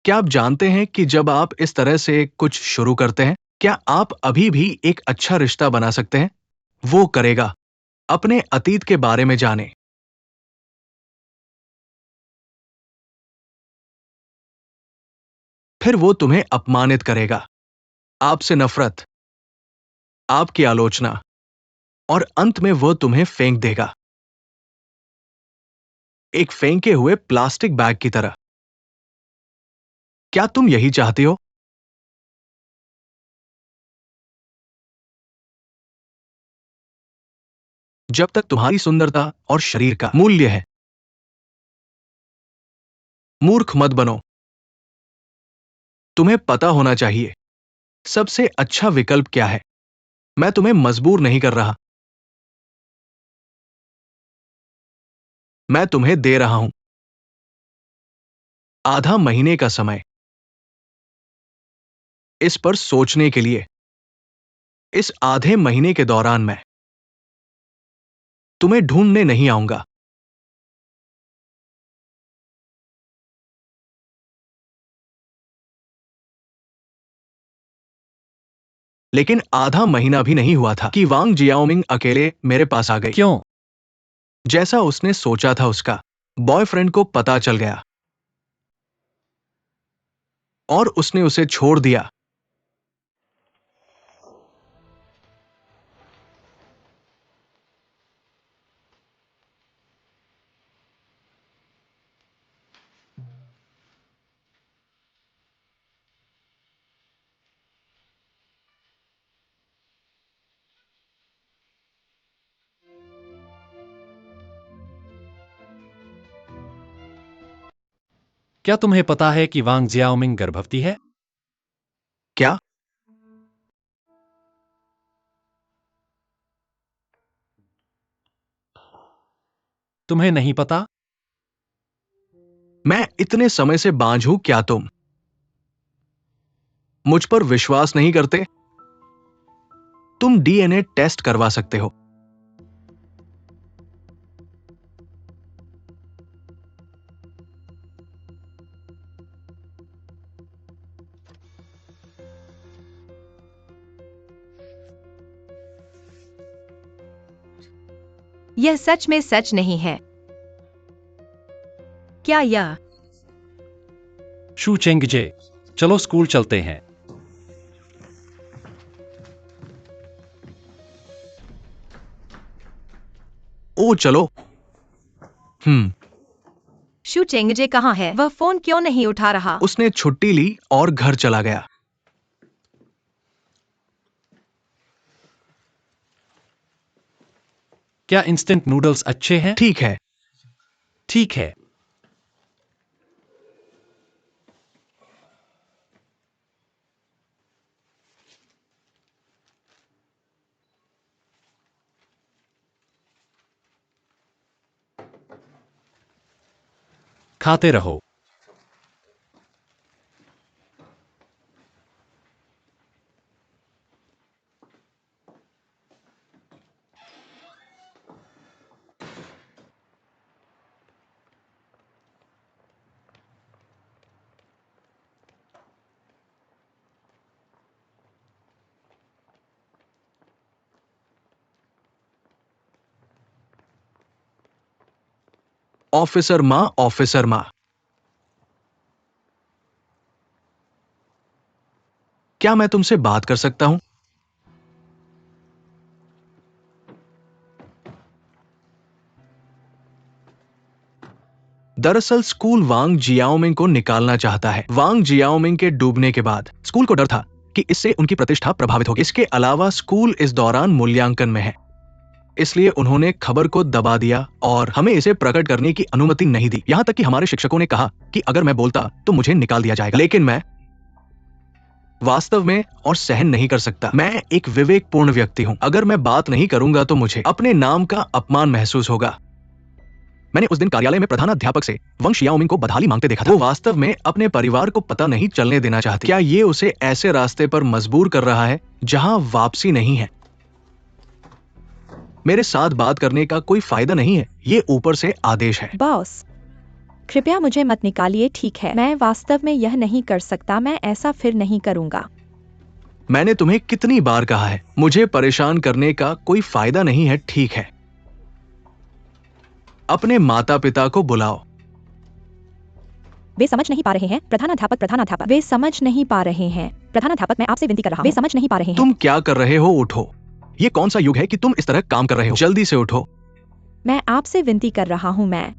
क्या आप जानते हैं कि जब आप इस तरह से कुछ शुरू करते हैं, क्या आप अभी भी एक अच्छा रिश्ता बना सकते हैं? वो करेगा। अपने अतीत के बारे में जाने। फिर वो तुम्हें अपमानित करेगा, आपसे नफरत, आपकी आलोचना, और अंत में वो तुम्हें फेंक देगा, एक फेंके हुए प्लास्टिक बैग की तरह। क्या तुम यही चाहते हो? जब तक तुम्हारी सुंदरता और शरीर का मूल्य है। मूर्ख मत बनो। तुम्हें पता होना चाहिए सबसे अच्छा विकल्प क्या है। मैं तुम्हें मजबूर नहीं कर रहा, मैं तुम्हें दे रहा हूं आधा महीने का समय इस पर सोचने के लिए। इस आधे महीने के दौरान मैं तुम्हें ढूंढने नहीं आऊंगा। लेकिन आधा महीना भी नहीं हुआ था कि वांग जियाओमिंग अकेले मेरे पास आ गई। क्यों? जैसा उसने सोचा था, उसका बॉयफ्रेंड को पता चल गया और उसने उसे छोड़ दिया। क्या तुम्हें पता है कि वांग जियाओमिंग गर्भवती है? क्या? तुम्हें नहीं पता? मैं इतने समय से बांझ हूं, क्या तुम मुझ पर विश्वास नहीं करते? तुम डीएनए टेस्ट करवा सकते हो। यह सच में सच नहीं है। क्या यह? शू चेंगजे, चलो स्कूल चलते हैं। ओ चलो। शू चेंगजे कहाँ है? वह फोन क्यों नहीं उठा रहा? उसने छुट्टी ली और घर चला गया। क्या इंस्टेंट नूडल्स अच्छे हैं? ठीक है। ठीक है। खाते रहो। ऑफिसर माँ, ऑफिसर माँ, क्या मैं तुमसे बात कर सकता हूं? दरअसल स्कूल वांग जियाओमिंग को निकालना चाहता है। वांग जियाओमिंग के डूबने के बाद स्कूल को डर था कि इससे उनकी प्रतिष्ठा प्रभावित होगी। इसके अलावा स्कूल इस दौरान मूल्यांकन में है, इसलिए उन्होंने खबर को दबा दिया और हमें इसे प्रकट करने की अनुमति नहीं दी। यहां तक कि हमारे शिक्षकों ने कहा कि अगर मैं बोलता तो मुझे निकाल दिया जाएगा। लेकिन मैं वास्तव में और सहन नहीं कर सकता। मैं एक विवेकपूर्ण व्यक्ति हूं। अगर मैं बात नहीं करूंगा तो मुझे अपने नाम का अपमान महसूस होगा। मैंने उस दिन कार्यालय में प्रधानाध्यापक से वांग जियाओमिंग को बदहाली मांगते देखा था। वो वास्तव में अपने परिवार को पता नहीं चलने देना चाहती। क्या ये उसे ऐसे रास्ते पर मजबूर कर रहा है जहां वापसी नहीं है? मेरे साथ बात करने का कोई फायदा नहीं है, ये ऊपर से आदेश है। बॉस, कृपया मुझे मत निकालिए, ठीक है? मैं वास्तव में यह नहीं कर सकता, मैं ऐसा फिर नहीं करूंगा। मैंने तुम्हें कितनी बार कहा है, मुझे परेशान करने का कोई फायदा नहीं है, ठीक है? अपने माता पिता को बुलाओ। वे समझ नहीं पा रहे हैं। प्रधानाध्यापक, वे समझ नहीं पा रहे हैं। प्रधानाध्यापक, मैं आपसे विनती कर रहा हूं। वे समझ नहीं पा रहे हैं। तुम क्या कर रहे हो? उठो। ये कौन सा युग है कि तुम इस तरह काम कर रहे हो? जल्दी से उठो। मैं आपसे विनती कर रहा हूं। मैं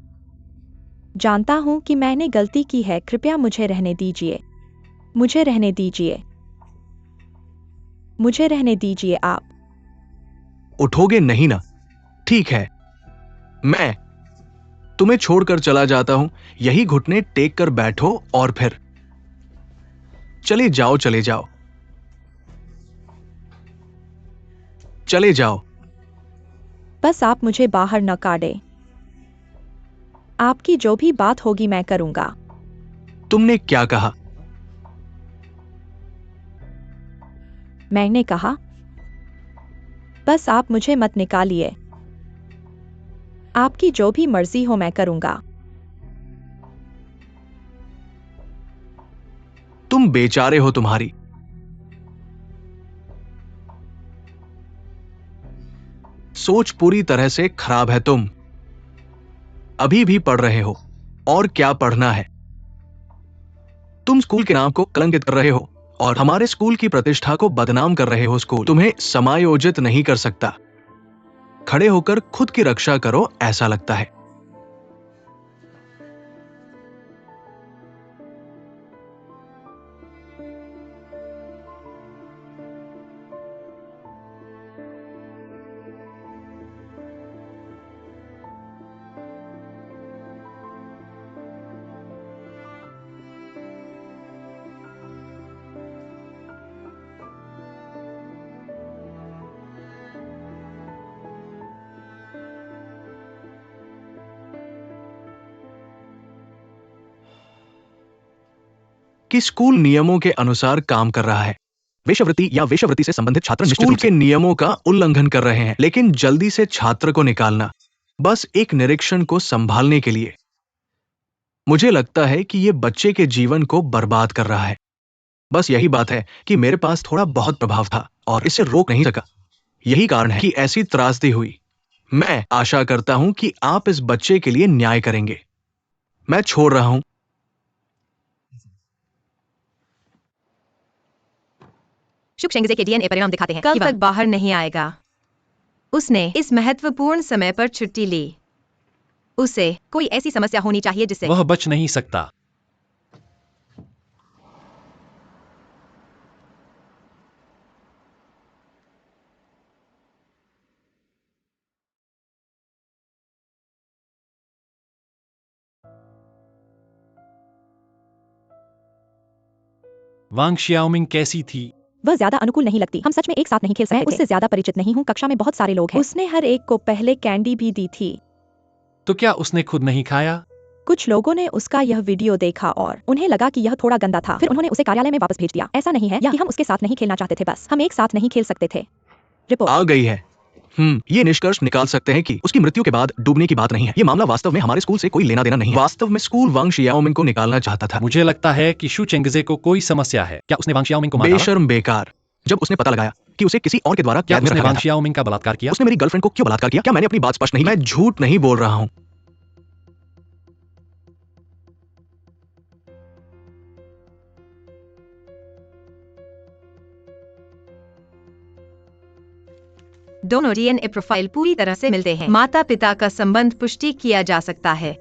जानता हूं कि मैंने गलती की है। कृपया मुझे रहने दीजिए। मुझे रहने दीजिए। मुझे रहने दीजिए। आप उठोगे नहीं ना? ठीक है, मैं तुम्हें छोड़कर चला जाता हूं। यही घुटने टेक कर बैठो और फिर चले जाओ, चले जाओ, चले जाओ। बस आप मुझे बाहर न काटें। आपकी जो भी बात होगी मैं करूंगा। तुमने क्या कहा? मैंने कहा, बस आप मुझे मत निकालिए। आपकी जो भी मर्जी हो मैं करूंगा। तुम बेचारे हो, तुम्हारी सोच पूरी तरह से खराब है। तुम अभी भी पढ़ रहे हो, और क्या पढ़ना है? तुम स्कूल के नाम को कलंकित कर रहे हो और हमारे स्कूल की प्रतिष्ठा को बदनाम कर रहे हो। स्कूल तुम्हें समायोजित नहीं कर सकता। खड़े होकर खुद की रक्षा करो, ऐसा लगता है। कि स्कूल नियमों के अनुसार काम कर रहा है। वेश्यावृत्ति या वेश्यावृत्ति से संबंधित छात्र स्कूल के नियमों का उल्लंघन कर रहे हैं, लेकिन जल्दी से छात्र को निकालना बस एक निरीक्षण को संभालने के लिए। मुझे लगता है कि यह बच्चे के जीवन को बर्बाद कर रहा है। बस यही बात है कि मेरे पास थोड़ा बहुत प्रभाव था और इसे रोक नहीं सका। यही कारण है कि ऐसी त्रासदी हुई। मैं आशा करता हूं कि आप इस बच्चे के लिए न्याय करेंगे। मैं छोड़ रहा हूं। शुक शेंगजे के डीएनए परिणाम दिखाते हैं कल तक बाहर नहीं आएगा। उसने इस महत्वपूर्ण समय पर छुट्टी ली। उसे कोई ऐसी समस्या होनी चाहिए जिससे वह बच नहीं सकता। वांग शियाओमिंग कैसी थी? वह ज्यादा अनुकूल नहीं लगती। हम सच में एक साथ नहीं खेल सकते। मैं उससे ज्यादा परिचित नहीं हूँ। कक्षा में बहुत सारे लोग हैं। उसने हर एक को पहले कैंडी भी दी थी। तो क्या उसने खुद नहीं खाया? कुछ लोगों ने उसका यह वीडियो देखा और उन्हें लगा कि यह थोड़ा गंदा था। फिर उन्होंने उसे कार्यालय में वापस भेज दिया। ऐसा नहीं है कि हम उसके साथ नहीं खेलना चाहते थे, बस हम एक साथ नहीं खेल सकते थे। रिपोर्ट आ गई है। ये निष्कर्ष निकाल सकते हैं कि उसकी मृत्यु के बाद डूबने की बात नहीं है। ये मामला वास्तव में हमारे स्कूल से कोई लेना देना नहीं है। वास्तव में स्कूल वांग शियाओमिंग को निकालना चाहता था। मुझे लगता है कि शू चेंगजे को कोई समस्या है। क्या उसने वांग शियाओमिंग को मारा? बेशर्म, बेकार। जब उसने पता लगाया कि उसे किसी और के द्वारा क्या कैद में उसने रखा गया वांग था, शियाओमिंग का बलात्कार किया? उसने मेरी गर्लफ्रेंड को क्यों बलात्कार किया? क्या मैंने अपनी बात स्पष्ट नहीं? मैं झूठ नहीं बोल रहा हूं। दोनों डीएनए प्रोफाइल पूरी तरह से मिलते हैं। माता पिता का संबंध पुष्टि किया जा सकता है।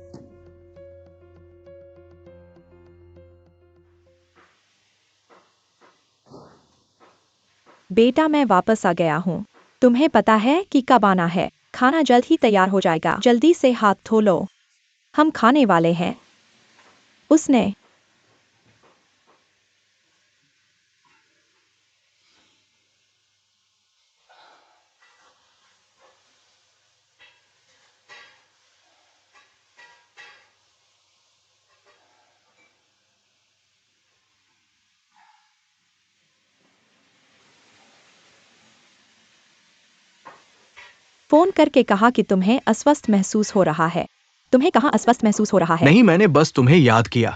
बेटा, मैं वापस आ गया हूँ। तुम्हें पता है कि कब आना है? खाना जल्द ही तैयार हो जाएगा। जल्दी से हाथ धो लो। हम खाने वाले हैं। उसने फोन करके कहा कि तुम्हें अस्वस्थ महसूस हो रहा है। तुम्हें कहाँ अस्वस्थ महसूस हो रहा है? नहीं, मैंने बस तुम्हें याद किया।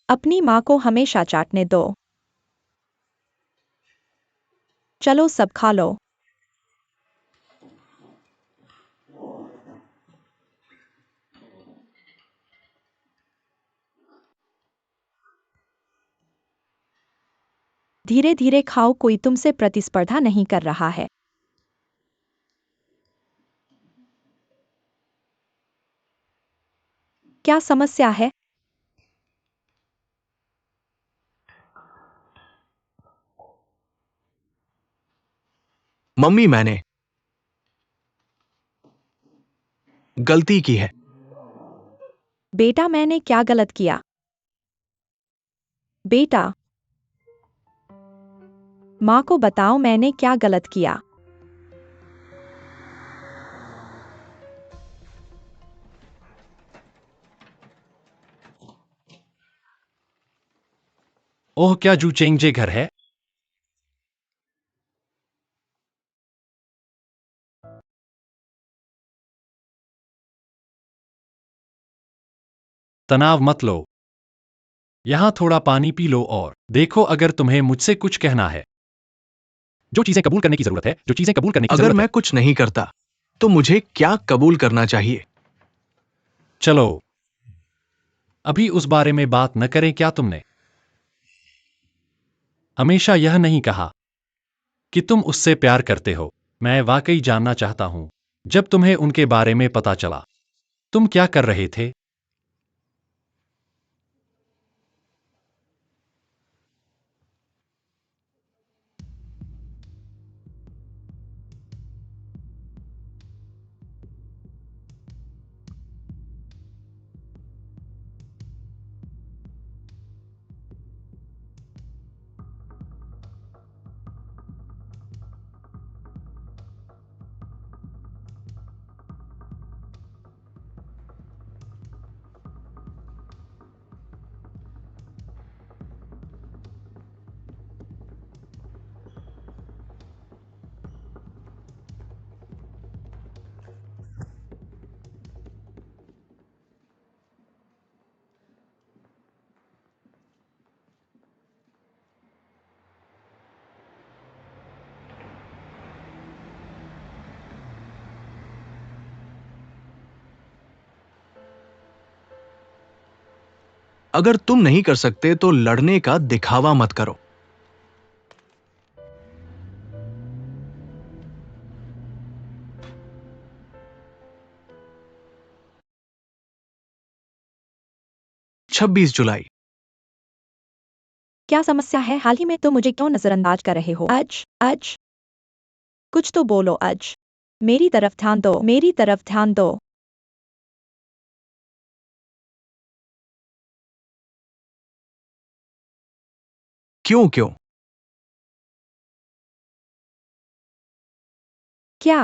अपनी माँ को हमेशा चाटने दो। चलो सब खा लो। धीरे धीरे खाओ, कोई तुमसे प्रतिस्पर्धा नहीं कर रहा है। क्या समस्या है? मम्मी, मैंने गलती की है। बेटा मैंने क्या गलत किया? बेटा, माँ को बताओ मैंने क्या गलत किया। ओह, क्या जू चेंगजे घर है? तनाव मत लो। यहां थोड़ा पानी पी लो और देखो अगर तुम्हें मुझसे कुछ कहना है। जो चीजें कबूल करने की जरूरत है, जो चीजें कबूल करने की अगर जरूरत मैं है। कुछ नहीं करता तो मुझे क्या कबूल करना चाहिए? चलो अभी उस बारे में बात न करें। क्या तुमने हमेशा यह नहीं कहा कि तुम उससे प्यार करते हो? मैं वाकई जानना चाहता हूं, जब तुम्हें उनके बारे में पता चला, तुम क्या कर रहे थे? अगर तुम नहीं कर सकते तो लड़ने का दिखावा मत करो। छब्बीस जुलाई। क्या समस्या है? हाल ही में तुम मुझे क्यों नजरअंदाज कर रहे हो? आज कुछ तो बोलो। आज मेरी तरफ ध्यान दो, मेरी तरफ ध्यान दो। क्यों क्यों? क्या?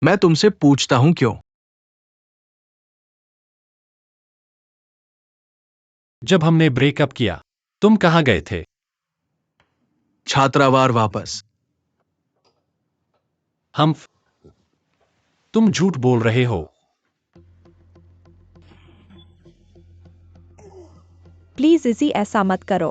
मैं तुमसे पूछता हूं क्यों। जब हमने ब्रेकअप किया, तुम कहाँ गए थे? छात्रावार वापस। हम तुम झूठ बोल रहे हो। प्लीज इजी ऐसा मत करो।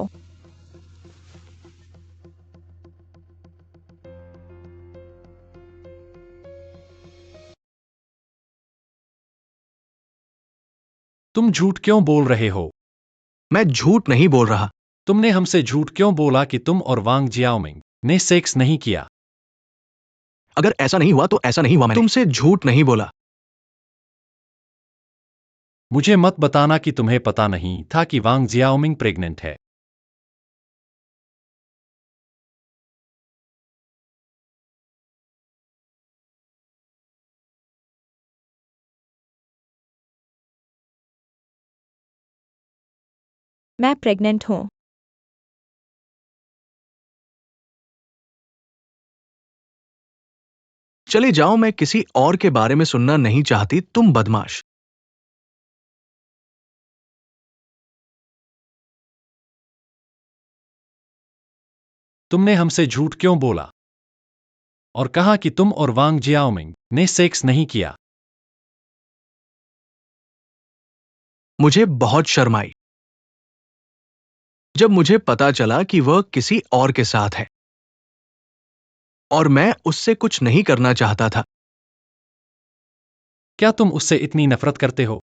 तुम झूठ क्यों बोल रहे हो? मैं झूठ नहीं बोल रहा। तुमने हमसे झूठ क्यों बोला कि तुम और वांग जियाओमिंग ने सेक्स नहीं किया? अगर ऐसा नहीं हुआ तो ऐसा नहीं हुआ। मैंने तुमसे झूठ नहीं बोला। मुझे मत बताना कि तुम्हें पता नहीं था कि वांग जियाओमिंग प्रेग्नेंट है। मैं प्रेग्नेंट हूँ। चले जाओ, मैं किसी और के बारे में सुनना नहीं चाहती। तुम बदमाश। तुमने हमसे झूठ क्यों बोला और कहा कि तुम और वांग जियाओमिंग ने सेक्स नहीं किया? मुझे बहुत शर्म आई जब मुझे पता चला कि वह किसी और के साथ है और मैं उससे कुछ नहीं करना चाहता था। क्या तुम उससे इतनी नफरत करते हो?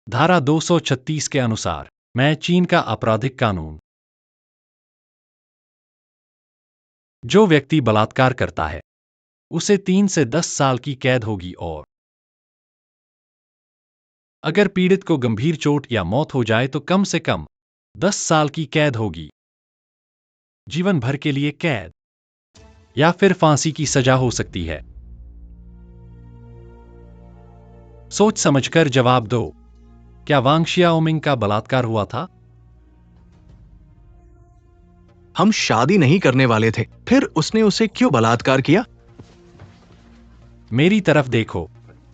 धारा 236 के अनुसार मैं चीन का आपराधिक कानून, जो व्यक्ति बलात्कार करता है उसे 3 से 10 साल की कैद होगी और अगर पीड़ित को गंभीर चोट या मौत हो जाए तो कम से कम 10 साल की कैद होगी। जीवन भर के लिए कैद या फिर फांसी की सजा हो सकती है। सोच समझकर जवाब दो। क्या वांग शियाओमिंग का बलात्कार हुआ था? हम शादी नहीं करने वाले थे, फिर उसने उसे क्यों बलात्कार किया? मेरी तरफ देखो,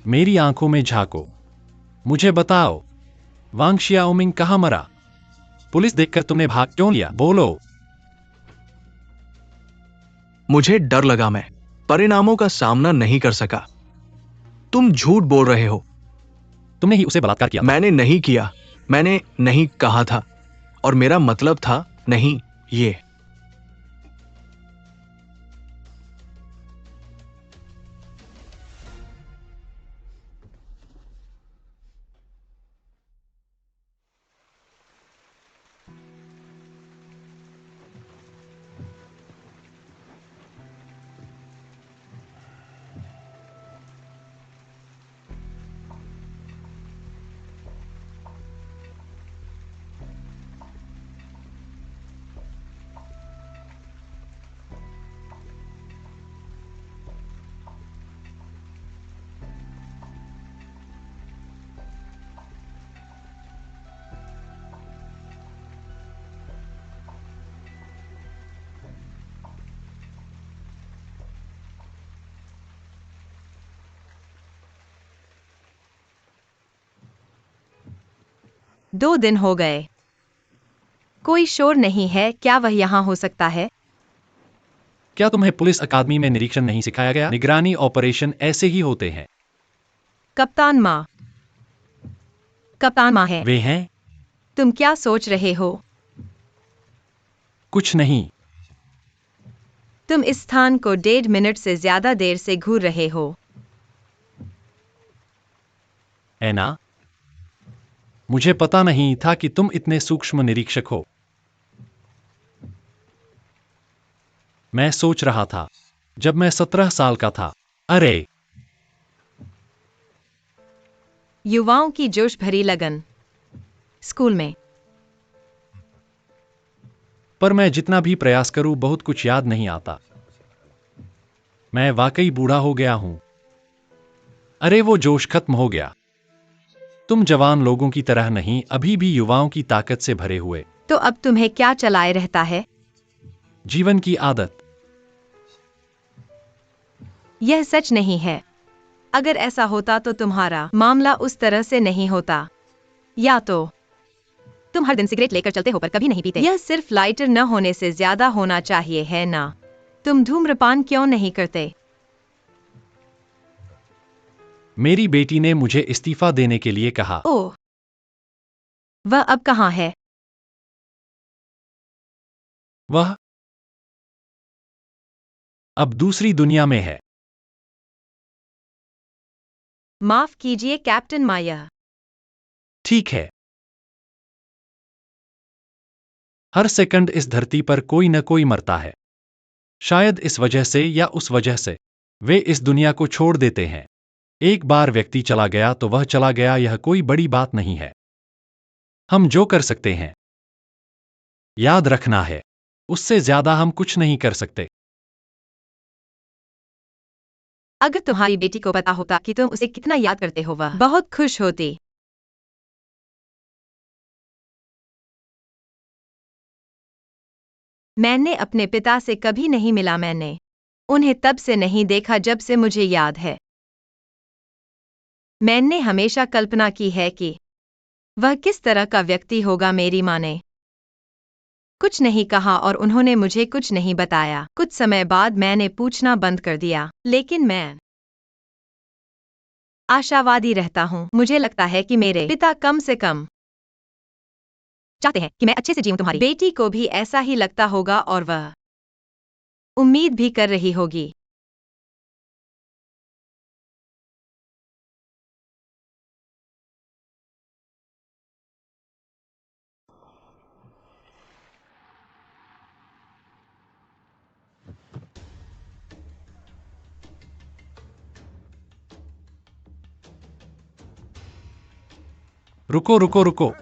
मेरी आंखों में झांको, मुझे बताओ, वांग शियाओमिंग कहां मरा? पुलिस देखकर तुमने भाग क्यों लिया? बोलो। मुझे डर लगा, मैं परिणामों का सामना नहीं कर सका। तुम झूठ बोल रहे हो। तुमने ही उसे बलात्कार किया था। मैंने नहीं किया, मैंने नहीं कहा था, और मेरा मतलब था नहीं ये। दो दिन हो गए, कोई शोर नहीं है। क्या वह यहाँ हो सकता है? क्या तुम्हें पुलिस अकादमी में निरीक्षण नहीं सिखाया गया? निगरानी ऑपरेशन ऐसे ही होते हैं। कप्तान माँ। कप्तान माँ है। वे हैं? तुम क्या सोच रहे हो? कुछ नहीं। तुम इस स्थान को 1.5 मिनट से ज्यादा देर से घूर रहे हो। एना, मुझे पता नहीं था कि तुम इतने सूक्ष्म निरीक्षक हो। मैं सोच रहा था जब मैं 17 साल का था। अरे, युवाओं की जोश भरी लगन स्कूल में। पर मैं जितना भी प्रयास करूं बहुत कुछ याद नहीं आता। मैं वाकई बूढ़ा हो गया हूं। अरे, वो जोश खत्म हो गया। तुम जवान लोगों की तरह नहीं, अभी भी युवाओं की ताकत से भरे हुए। तो अब तुम्हें क्या चलाए रहता है? जीवन की आदत। यह सच नहीं है। अगर ऐसा होता तो तुम्हारा मामला उस तरह से नहीं होता। या तो तुम हर दिन सिगरेट लेकर चलते हो पर कभी नहीं पीते। यह सिर्फ लाइटर न होने से ज्यादा होना चाहिए, है ना? तुम धूम्रपान क्यों नहीं करते? मेरी बेटी ने मुझे इस्तीफा देने के लिए कहा। ओह, वह अब कहाँ है? वह अब दूसरी दुनिया में है। माफ कीजिए कैप्टन माया। ठीक है। हर सेकंड इस धरती पर कोई न कोई मरता है। शायद इस वजह से या उस वजह से वे इस दुनिया को छोड़ देते हैं। एक बार व्यक्ति चला गया तो वह चला गया, यह कोई बड़ी बात नहीं है। हम जो कर सकते हैं याद रखना है, उससे ज्यादा हम कुछ नहीं कर सकते। अगर तुम्हारी बेटी को पता होता कि तुम उसे कितना याद करते हो, वह बहुत खुश होती। मैंने अपने पिता से कभी नहीं मिला। मैंने उन्हें तब से नहीं देखा जब से मुझे याद है। मैंने हमेशा कल्पना की है कि वह किस तरह का व्यक्ति होगा। मेरी माँ ने कुछ नहीं कहा और उन्होंने मुझे कुछ नहीं बताया। कुछ समय बाद मैंने पूछना बंद कर दिया, लेकिन मैं आशावादी रहता हूँ। मुझे लगता है कि मेरे पिता कम से कम चाहते हैं कि मैं अच्छे से जीऊं। तुम्हारी बेटी को भी ऐसा ही लगता होगा और वह उम्मीद भी कर रही होगी। रुको रुको रुको।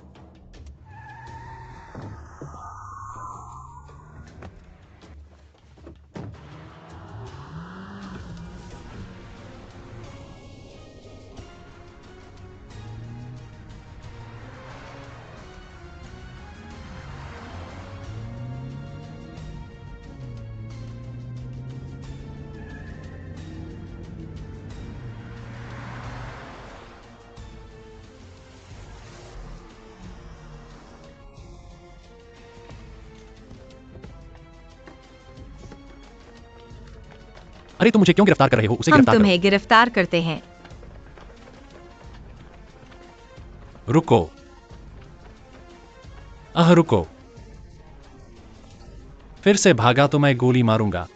अरे तुम मुझे क्यों गिरफ्तार कर रहे हो? उसे हम गिरफ्तार तुम्हें गिरफ्तार करते हैं। करो। रुको। रुको। फिर से भागा तो मैं गोली मारूंगा।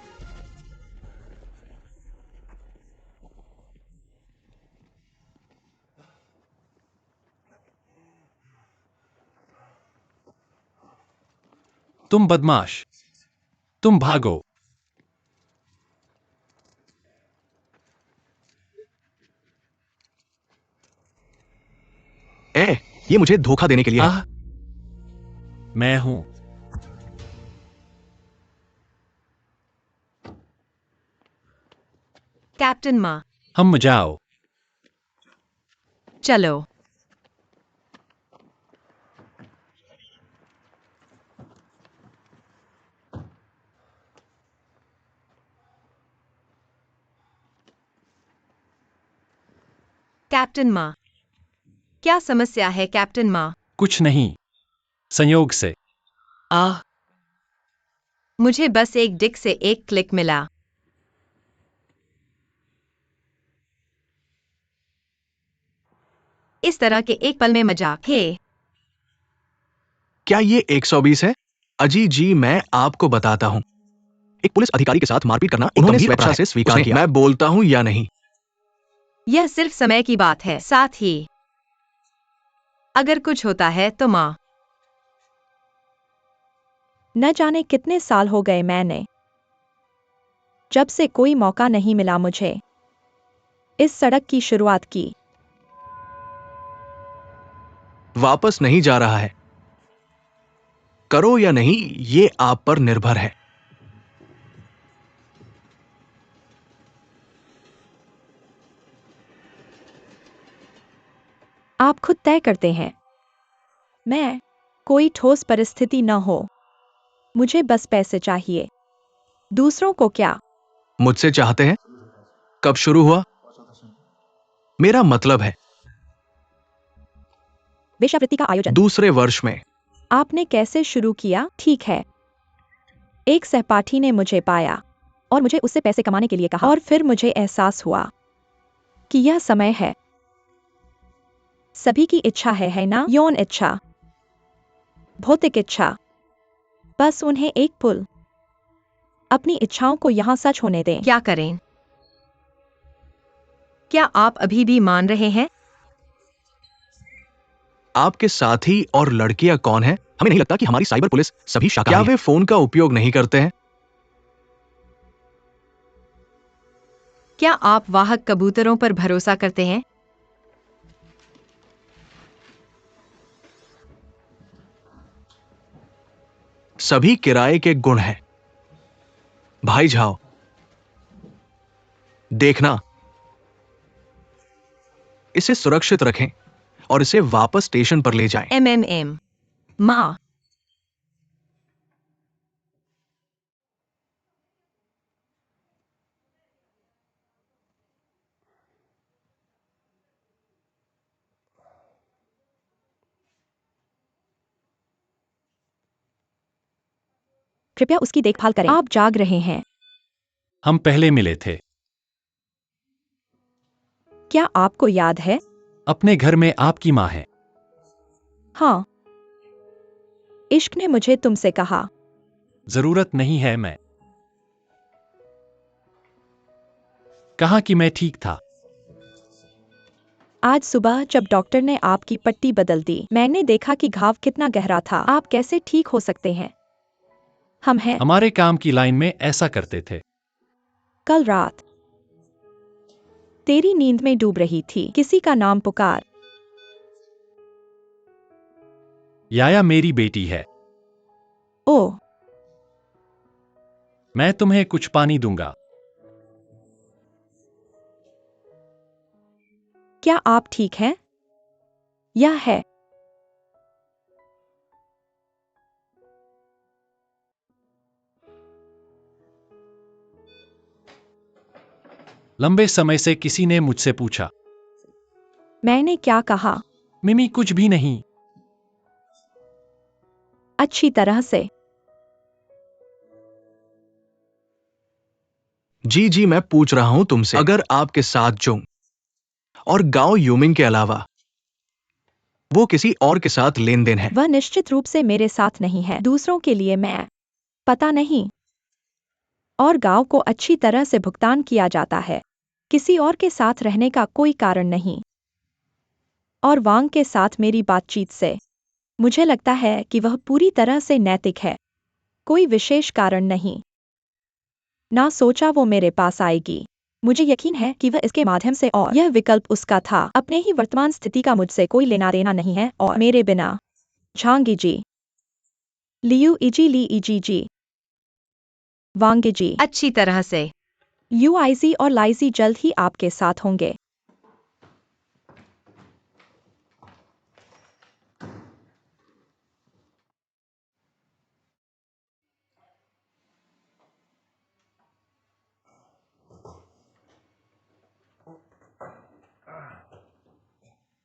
तुम बदमाश। तुम भागो। ये मुझे धोखा देने के लिए है। आह, मैं हूं। कैप्टन माँ, हम जाओ। चलो। कैप्टन माँ, क्या समस्या है कैप्टन माँ? कुछ नहीं। संयोग से। मुझे बस एक डिक से एक क्लिक मिला। इस तरह के एक पल में मजाक है। क्या ये 120 है? अजी जी, मैं आपको बताता हूं। एक पुलिस अधिकारी के साथ मारपीट करना उन्होंने स्वेच्छा से स्वीकार किया। मैं बोलता हूं या नहीं? यह सिर्फ समय की बात है। साथ ही अगर कुछ होता है तो माँ। न जाने कितने साल हो गए मैंने जब से कोई मौका नहीं मिला मुझे इस सड़क की शुरुआत की। वापस नहीं जा रहा है। करो या नहीं, ये आप पर निर्भर है। आप खुद तय करते हैं। मैं कोई ठोस परिस्थिति न हो, मुझे बस पैसे चाहिए। दूसरों को क्या? मुझसे चाहते हैं? कब शुरू हुआ? मेरा मतलब है वेश्यावृत्ति का आयोजन। दूसरे वर्ष में। आपने कैसे शुरू किया? ठीक है, एक सहपाठी ने मुझे पाया और मुझे उससे पैसे कमाने के लिए कहा, और फिर मुझे एहसास हुआ कि यह समय है। सभी की इच्छा है ना? यौन इच्छा, भौतिक इच्छा। बस उन्हें एक पुल। अपनी इच्छाओं को यहां सच होने दें। क्या करें? क्या आप अभी भी मान रहे हैं? आपके साथी और लड़कियां कौन हैं? हमें नहीं लगता कि हमारी साइबर पुलिस सभी शाकाहारी क्या वे फोन का उपयोग नहीं करते हैं? क्या आप वाहक कबूतरों पर भरोसा करते हैं? सभी किराए के गुण हैं। भाई जाओ, देखना, इसे सुरक्षित रखें और इसे वापस स्टेशन पर ले जाएं। एमएमएम माँ। कृपया उसकी देखभाल करें। आप जाग रहे हैं। हम पहले मिले थे। क्या आपको याद है? अपने घर में आपकी माँ है। हाँ, इश्क ने मुझे तुमसे कहा। जरूरत नहीं है। मैं कहा कि मैं ठीक था। आज सुबह जब डॉक्टर ने आपकी पट्टी बदल दी, मैंने देखा कि घाव कितना गहरा था। आप कैसे ठीक हो सकते हैं? हम हैं। हमारे काम की लाइन में ऐसा करते थे। कल रात तेरी नींद में डूब रही थी, किसी का नाम पुकार। याया मेरी बेटी है। ओह, मैं तुम्हें कुछ पानी दूंगा। क्या आप ठीक हैं? यह है। लंबे समय से किसी ने मुझसे पूछा। मैंने क्या कहा? मिमी कुछ भी नहीं। अच्छी तरह से। जी जी, मैं पूछ रहा हूं तुमसे, अगर आपके साथ जुंग और गांव यूमिंग के अलावा वो किसी और के साथ लेन देन है। वह निश्चित रूप से मेरे साथ नहीं है। दूसरों के लिए मैं पता नहीं और गांव को अच्छी तरह से भुगतान किया जाता है। किसी और के साथ रहने का कोई कारण नहीं। और वांग के साथ मेरी बातचीत से मुझे लगता है कि वह पूरी तरह से नैतिक है। कोई विशेष कारण नहीं। ना सोचा वो मेरे पास आएगी। मुझे यकीन है कि वह इसके माध्यम से, और यह विकल्प उसका था। अपने ही वर्तमान स्थिति का मुझसे कोई लेना देना नहीं है और मेरे बिना। झांगी जी, लियू इजी ली इजी जी, वांगी जी, अच्छी तरह से। यूआईजी और लाइजी जल्द ही आपके साथ होंगे।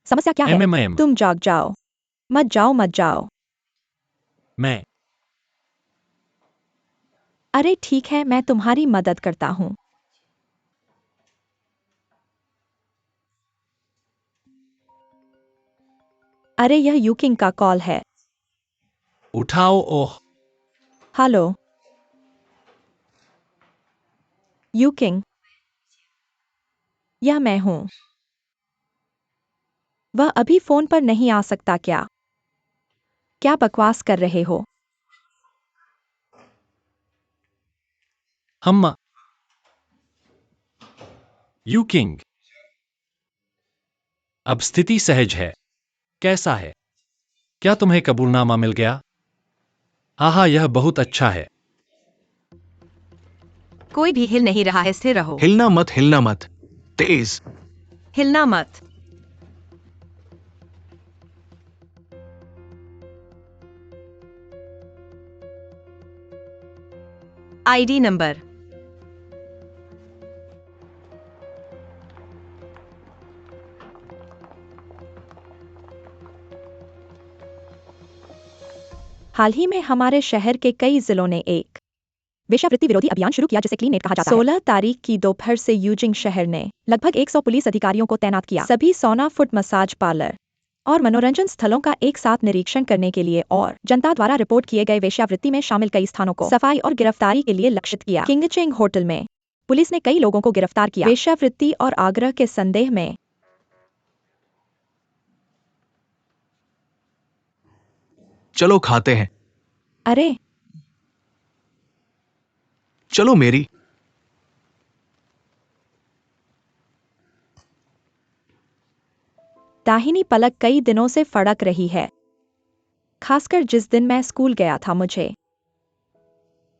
समस्या क्या है? MMM तुम जाग जाओ। मत जाओ मत जाओ। मैं अरे ठीक है, मैं तुम्हारी मदद करता हूँ। अरे यह यूकिंग का कॉल है। उठाओ। ओह, हेलो यूकिंग, यह मैं हूँ। वह अभी फोन पर नहीं आ सकता क्या? क्या बकवास कर रहे हो? हम यू किंग। अब स्थिति सहज है। कैसा है? क्या तुम्हें कबूलनामा मिल गया? आहा, यह बहुत अच्छा है। कोई भी हिल नहीं रहा है, स्थिर रहो। हिलना मत, हिलना मत। तेज। हिलना मत। ID number. हाल ही में हमारे शहर के कई जिलों ने एक वेश्यावृत्ति विरोधी अभियान शुरू किया जिसे क्लीन नेट कहा जाता है। 16 तारीख की दोपहर से यूजिंग शहर ने लगभग 100 पुलिस अधिकारियों को तैनात किया। सभी सौना, फुट मसाज पार्लर और मनोरंजन स्थलों का एक साथ निरीक्षण करने के लिए और जनता द्वारा रिपोर्ट किए गए वेश्यावृत्ति में शामिल कई स्थानों को सफाई और गिरफ्तारी के लिए लक्षित किया। किंगचेंग होटल में पुलिस ने कई लोगों को गिरफ्तार किया वेश्यावृत्ति और आग्रह के संदेह में। चलो खाते हैं। अरे चलो मेरी। दाहिनी पलक कई दिनों से फड़क रही है, खासकर जिस दिन मैं स्कूल गया था। मुझे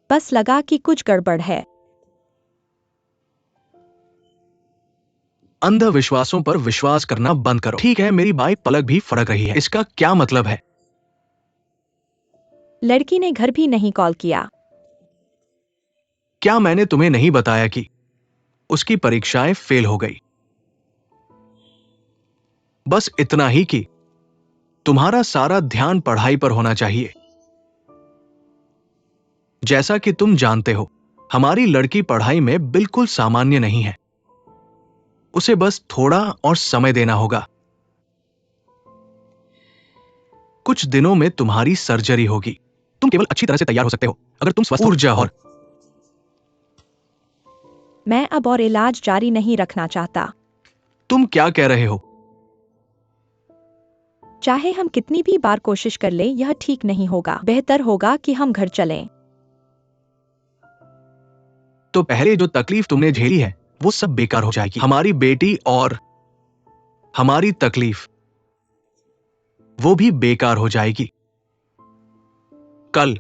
बस लगा कि कुछ गड़बड़ है। अंधविश्वासों पर विश्वास करना बंद करो। ठीक है, मेरी बाई पलक भी फड़क रही है। इसका क्या मतलब है? लड़की ने घर भी नहीं कॉल किया। क्या मैंने तुम्हें नहीं बताया कि उसकी परीक्षाएं फेल हो गई? बस इतना ही कि तुम्हारा सारा ध्यान पढ़ाई पर होना चाहिए। जैसा कि तुम जानते हो, हमारी लड़की पढ़ाई में बिल्कुल सामान्य नहीं है। उसे बस थोड़ा और समय देना होगा। कुछ दिनों में तुम्हारी सर्जरी होगी। तुम केवल अच्छी तरह से तैयार हो सकते हो अगर तुम स्वस्थ ऊर्जा हो। मैं अब और इलाज जारी नहीं रखना चाहता। तुम क्या कह रहे हो? चाहे हम कितनी भी बार कोशिश कर लें, यह ठीक नहीं होगा। बेहतर होगा कि हम घर चलें। तो पहले जो तकलीफ तुमने झेली है वो सब बेकार हो जाएगी। हमारी बेटी और हमारी तकलीफ वो भी बेकार हो जाएगी। कल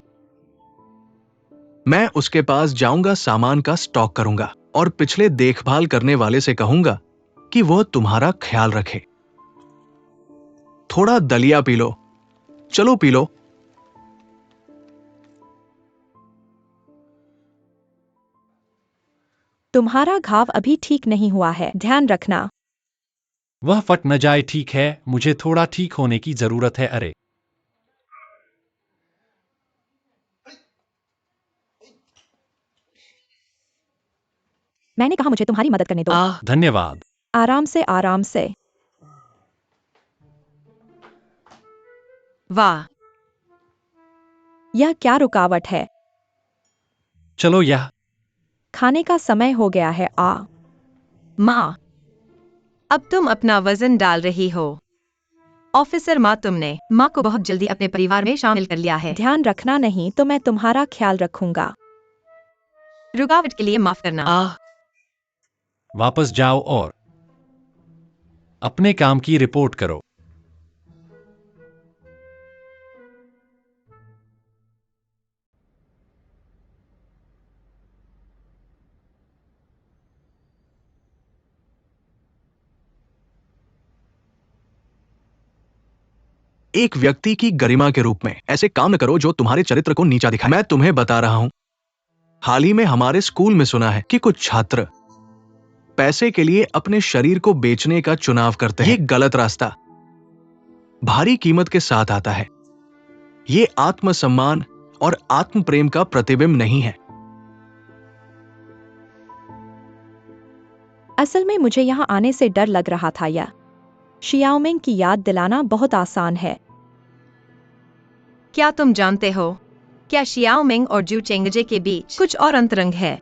मैं उसके पास जाऊंगा, सामान का स्टॉक करूंगा और पिछले देखभाल करने वाले से कहूंगा कि वह तुम्हारा ख्याल रखे। थोड़ा दलिया पी लो। चलो पी लो। तुम्हारा घाव अभी ठीक नहीं हुआ है, ध्यान रखना। वह फट न जाए। ठीक है, मुझे थोड़ा ठीक होने की जरूरत है। अरे मैंने कहा मुझे तुम्हारी मदद करने दो। धन्यवाद। आराम से, आराम से। वाह, यह क्या रुकावट है? चलो यह खाने का समय हो गया है। माँ, अब तुम अपना वजन डाल रही हो। ऑफिसर माँ, तुमने माँ को बहुत जल्दी अपने परिवार में शामिल कर लिया है। ध्यान रखना, नहीं तो मैं तुम्हारा ख्याल रखूंगा। रुकावट के लिए माफ करना। वापस जाओ और अपने काम की रिपोर्ट करो। एक व्यक्ति की गरिमा के रूप में ऐसे काम न करो जो तुम्हारे चरित्र को नीचा दिखाए। मैं तुम्हें बता रहा हूं, हाल ही में हमारे स्कूल में सुना है कि कुछ छात्र पैसे के लिए अपने शरीर को बेचने का चुनाव करते हैं। ये गलत रास्ता भारी कीमत के साथ आता है। ये आत्मसम्मान और आत्म प्रेम का प्रतिबिंब नहीं है। असल में मुझे यहाँ आने से डर लग रहा था। या शियाओमिंग की याद दिलाना बहुत आसान है। क्या तुम जानते हो, क्या शियाओमिंग और जू चेंगजे के बीच कुछ और अंतरंग है?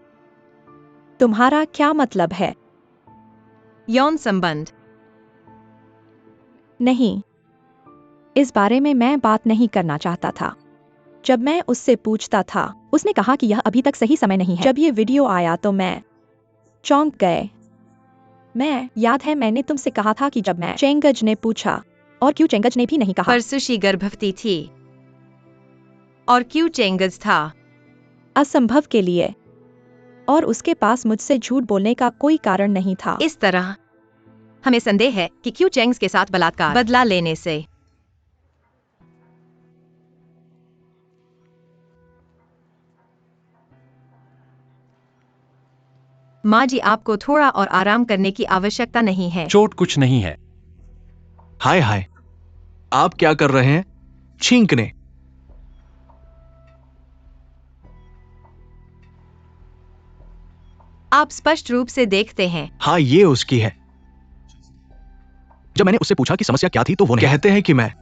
तुम्हारा क्या मतलब है? यौन संबंध। नहीं, इस बारे में मैं बात नहीं करना चाहता था। जब मैं उससे पूछता था, उसने कहा कि यह अभी तक सही समय नहीं है। जब ये वीडियो आया तो मैं चौंक गए। याद है मैंने तुमसे कहा था कि जब मैं चेंगज ने पूछा, और क्यों चेंगज ने भी नहीं कहा। पर सुशी गर्भवती थी और क्यों चेंगज था? असंभव के लिए, और उसके पास मुझसे झूठ बोलने का कोई कारण नहीं था। इस तरह हमें संदेह है कि क्यों चेंग्स के साथ बलात्कार बदला लेने से। माँ जी, आपको थोड़ा और आराम करने की आवश्यकता नहीं है। चोट कुछ नहीं है। हाय हाय, आप क्या कर रहे हैं? छींकने। आप स्पष्ट रूप से देखते हैं। हाँ, ये उसकी है। जब मैंने उससे पूछा कि समस्या क्या थी तो वो कहते हैं कि मैं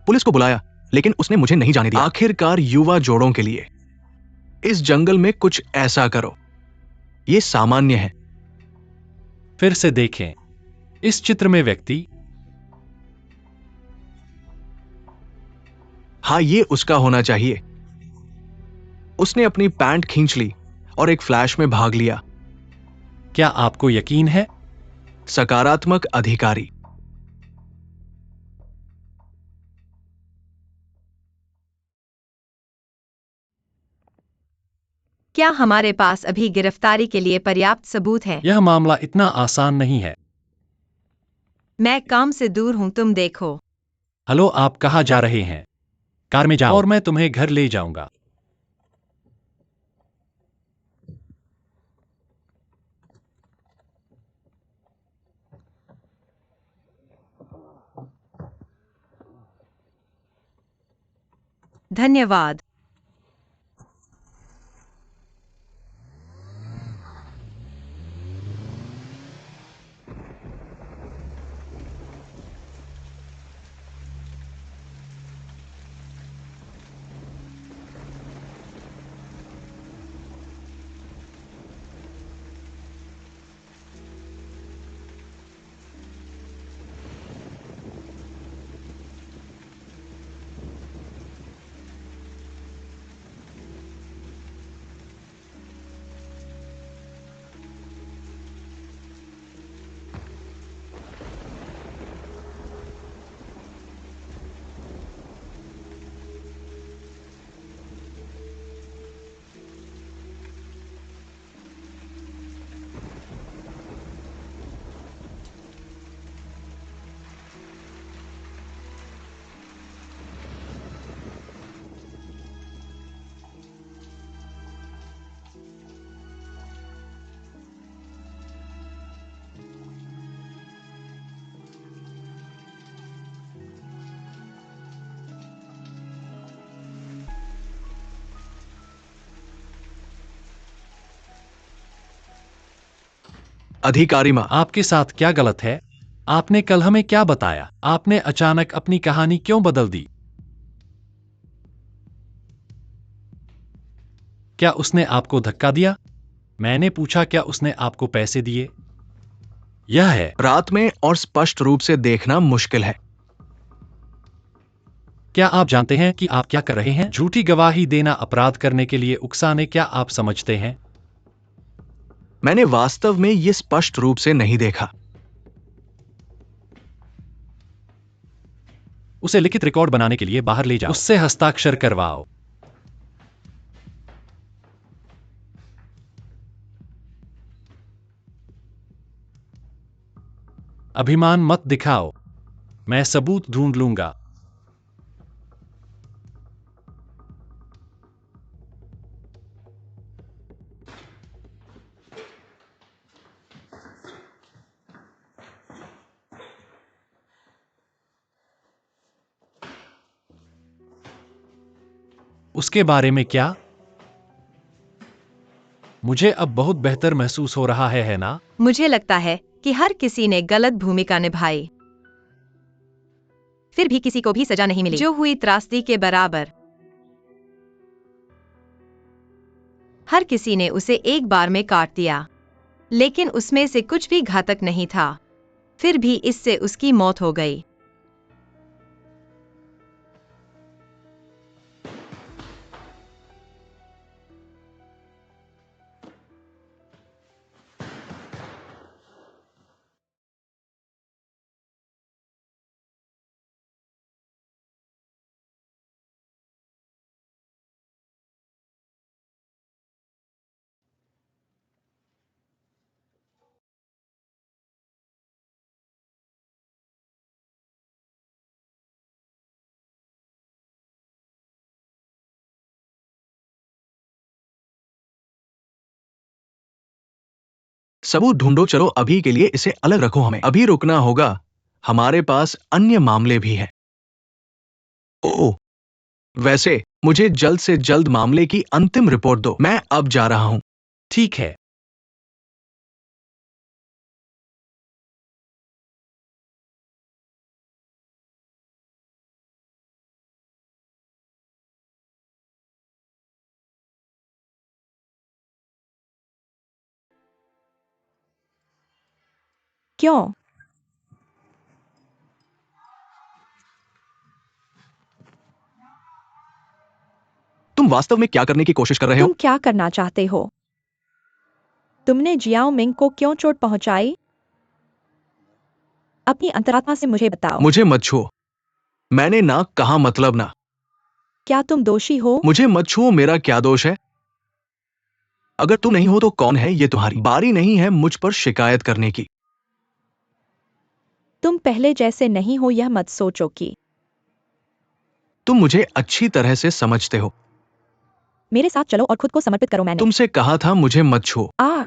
पुलिस को बुलाया, लेकिन उसने मुझे नहीं जाने दिया। आखिरकार युवा जोड़ों के लिए इस जंगल में कुछ ऐसा करो। ये सामान्य है। फिर से देखें, इस चित्र में व्यक्ति हाँ, ये उसका होना चाहिए। उसने अपनी पैंट खींच ली और एक फ्लैश में भाग लिया। क्या आपको यकीन है? सकारात्मक अधिकारी। क्या हमारे पास अभी गिरफ्तारी के लिए पर्याप्त सबूत है? यह मामला इतना आसान नहीं है। मैं काम से दूर हूँ, तुम देखो। हेलो, आप कहाँ जा रहे हैं? कार में जाओ और मैं तुम्हें घर ले जाऊंगा। धन्यवाद। अधिकारी माँ, आपके साथ क्या गलत है? आपने कल हमें क्या बताया? आपने अचानक अपनी कहानी क्यों बदल दी? क्या उसने आपको धक्का दिया? मैंने पूछा क्या उसने आपको पैसे दिए? यह है। रात में और स्पष्ट रूप से देखना मुश्किल है। क्या आप जानते हैं कि आप क्या कर रहे हैं? झूठी गवाही देना अपराध करने के लिए उकसाने, क्या आप समझते हैं? मैंने वास्तव में ये स्पष्ट रूप से नहीं देखा। उसे लिखित रिकॉर्ड बनाने के लिए बाहर ले जाओ। उससे हस्ताक्षर करवाओ। अभिमान मत दिखाओ। मैं सबूत ढूंढ लूंगा। उसके बारे में क्या? मुझे अब बहुत बेहतर महसूस हो रहा है ना? मुझे लगता है कि हर किसी ने गलत भूमिका निभाई, फिर भी किसी को भी सजा नहीं मिली, जो हुई त्रासदी के बराबर। हर किसी ने उसे एक बार में काट दिया, लेकिन उसमें से कुछ भी घातक नहीं था। फिर भी इससे उसकी मौत हो गई। सबूत ढूंढो, चलो अभी के लिए इसे अलग रखो, हमें अभी रुकना होगा, हमारे पास अन्य मामले भी हैं। ओह, वैसे मुझे जल्द से जल्द मामले की अंतिम रिपोर्ट दो, मैं अब जा रहा हूं। ठीक है। क्यों? तुम वास्तव में क्या करने की कोशिश कर रहे तुम हो? क्या करना चाहते हो? तुमने जियाओ मिंग को क्यों चोट पहुंचाई? अपनी अंतरात्मा से मुझे बताओ। मुझे मत छुओ, मैंने ना कहा, मतलब ना। क्या तुम दोषी हो? मुझे मत छुओ, मेरा क्या दोष है? अगर तुम नहीं हो तो कौन है? ये तुम्हारी बारी नहीं है मुझ पर शिकायत करने की। तुम पहले जैसे नहीं हो, यह मत सोचो कि तुम मुझे अच्छी तरह से समझते हो। मेरे साथ चलो और खुद को समर्पित करो। मैंने तुमसे कहा था मुझे मत छुओ। आ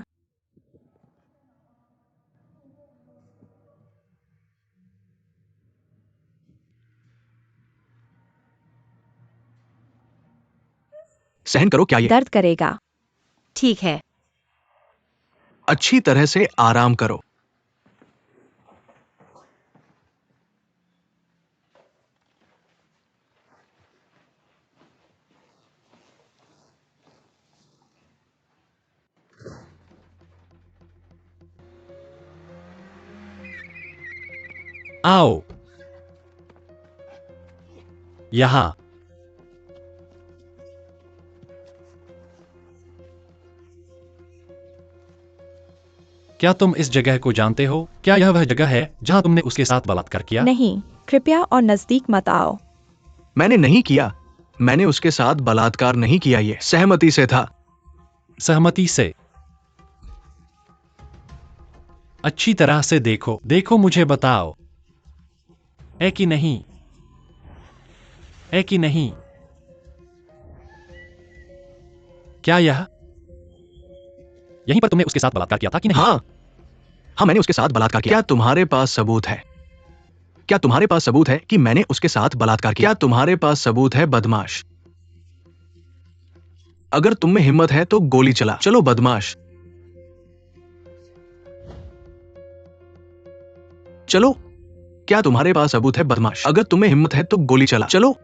सहन करो, क्या ये दर्द करेगा। ठीक है, अच्छी तरह से आराम करो। आओ यहां। क्या तुम इस जगह को जानते हो? क्या यह वह जगह है जहां तुमने उसके साथ बलात्कार किया? नहीं, कृपया और नजदीक मत आओ। मैंने नहीं किया, मैंने उसके साथ बलात्कार नहीं किया, ये सहमति से था। सहमति से? अच्छी तरह से देखो, देखो, मुझे बताओ, है कि नहीं? है कि नहीं? क्या यहीं पर तुमने उसके साथ बलात्कार किया था कि नहीं? हाँ, हाँ, मैंने उसके साथ बलात्कार किया। क्या तुम्हारे पास सबूत है? क्या तुम्हारे पास सबूत है कि मैंने उसके साथ बलात्कार किया? क्या तुम्हारे पास सबूत है, बदमाश? अगर तुम में हिम्मत है तो गोली चला, चलो बदमाश। चलो, क्या तुम्हारे पास सबूत है बदमाश? अगर तुम्हें हिम्मत है तो गोली चला। चलो।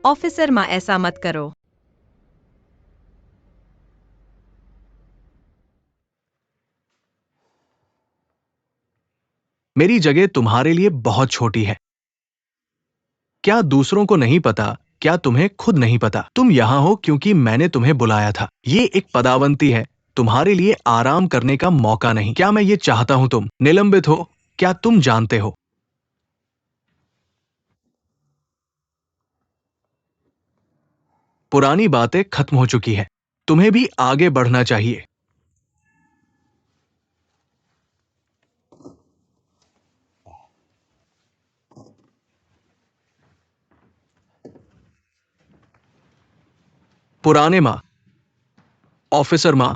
ऑफिसर माँ, ऐसा मत करो। मेरी जगह तुम्हारे लिए बहुत छोटी है। क्या दूसरों को नहीं पता? क्या तुम्हें खुद नहीं पता? तुम यहां हो क्योंकि मैंने तुम्हें बुलाया था। ये एक पदावंती है, तुम्हारे लिए आराम करने का मौका नहीं। क्या मैं ये चाहता हूं तुम निलंबित हो? क्या तुम जानते हो? पुरानी बातें खत्म हो चुकी है। तुम्हें भी आगे बढ़ना चाहिए। पुराने माँ, ऑफिसर माँ,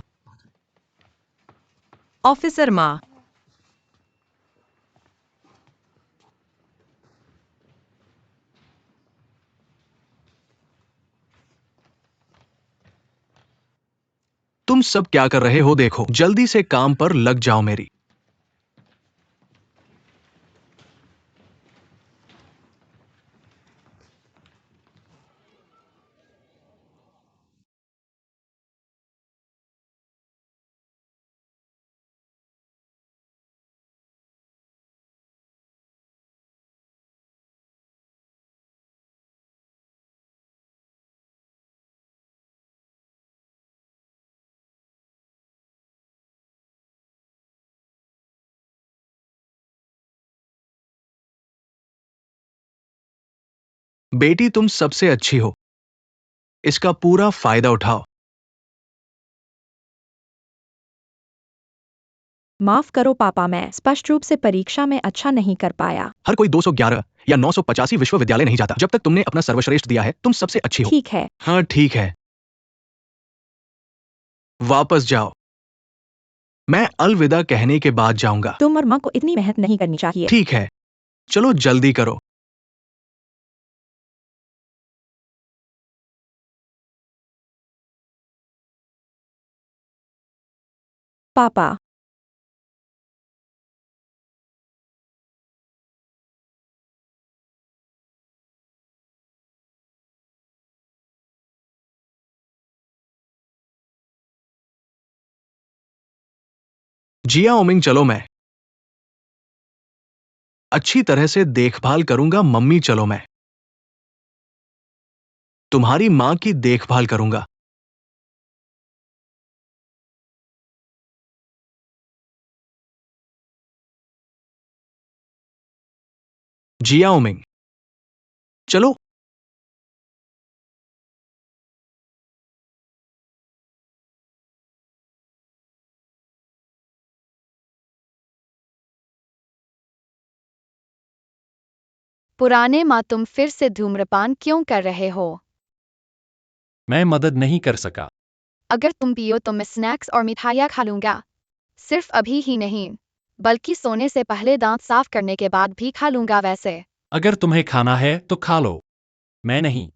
ऑफिसर माँ, तुम सब क्या कर रहे हो? देखो, जल्दी से काम पर लग जाओ मेरी। बेटी, तुम सबसे अच्छी हो। इसका पूरा फायदा उठाओ। माफ करो पापा, मैं स्पष्ट रूप से परीक्षा में अच्छा नहीं कर पाया। हर कोई 211 या 985 विश्वविद्यालय नहीं जाता। जब तक तुमने अपना सर्वश्रेष्ठ दिया है, तुम सबसे अच्छी हो। ठीक है। हाँ, ठीक है। वापस जाओ। मैं अलविदा कहने के बाद जाऊंगा। तुम और माँ को इतनी मेहनत नहीं करनी चाहिए। ठीक है, चलो जल्दी करो। पापा, जिया ओमिंग, चलो। मैं अच्छी तरह से देखभाल करूंगा। मम्मी, चलो। मैं तुम्हारी मां की देखभाल करूंगा। जिया ओमिंग, चलो। पुराने माँ, तुम फिर से धूम्रपान क्यों कर रहे हो? मैं मदद नहीं कर सका। अगर तुम पियो तो मैं स्नैक्स और मिठाइयाँ खा लूंगा। सिर्फ अभी ही नहीं, बल्कि सोने से पहले दांत साफ करने के बाद भी खा लूंगा। वैसे अगर तुम्हें खाना है तो खा लो, मैं नहीं।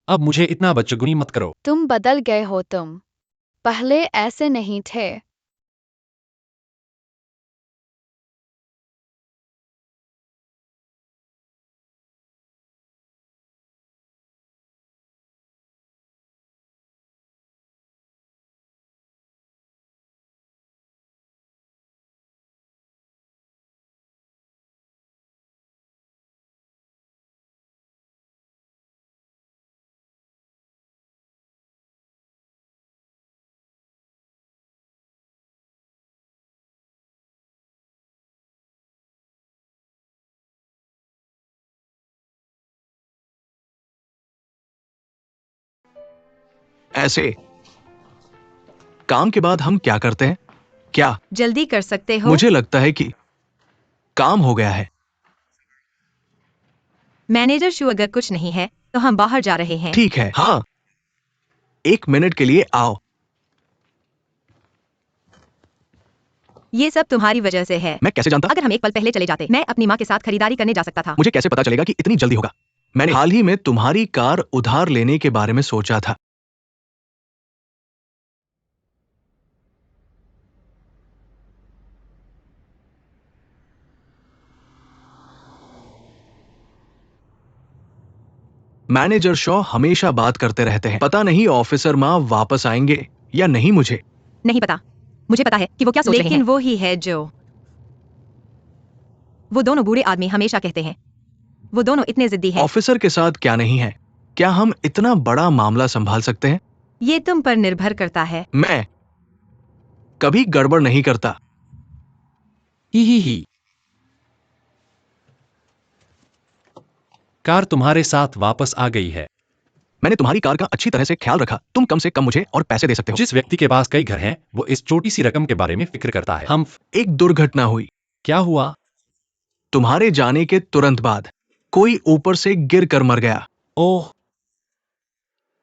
अब मुझे इतना बच्चगुनी मत करो। तुम बदल गए हो। तुम पहले ऐसे नहीं थे। ऐसे काम के बाद हम क्या करते हैं? क्या जल्दी कर सकते हो? मुझे लगता है कि काम हो गया है। मैनेजर शू, अगर कुछ नहीं है तो हम बाहर जा रहे हैं। ठीक है। हाँ, 1 मिनट के लिए आओ। ये सब तुम्हारी वजह से है। मैं कैसे जानता? अगर हम एक पल पहले चले जाते, मैं अपनी माँ के साथ खरीदारी करने जा सकता था। मुझे कैसे पता चलेगा कि इतनी जल्दी होगा? मैंने हाल ही में तुम्हारी कार उधार लेने के बारे में सोचा था। मैनेजर शॉ हमेशा बात करते रहते हैं। पता नहीं ऑफिसर माँ वापस आएंगे या नहीं मुझे। नहीं पता। मुझे पता है कि वो क्या सोच रहे हैं। लेकिन वो ही है जो वो दोनों बूढ़े आदमी हमेशा कहते हैं। वो दोनों इतने जिद्दी हैं। ऑफिसर के साथ क्या नहीं है? क्या हम इतना बड़ा मामला संभाल सकते हैं? ये तुम पर निर्भर करता है। मैं कभी गड़बड़ नहीं करता। ही। कार तुम्हारे साथ वापस आ गई है। मैंने तुम्हारी कार का अच्छी तरह से ख्याल रखा। तुम कम से कम मुझे और पैसे दे सकते हो। जिस व्यक्ति के पास कई घर हैं, वो इस छोटी सी रकम के बारे में फिक्र करता है। हम एक दुर्घटना हुई। क्या हुआ? तुम्हारे जाने के तुरंत बाद कोई ऊपर से गिर कर मर गया। ओह,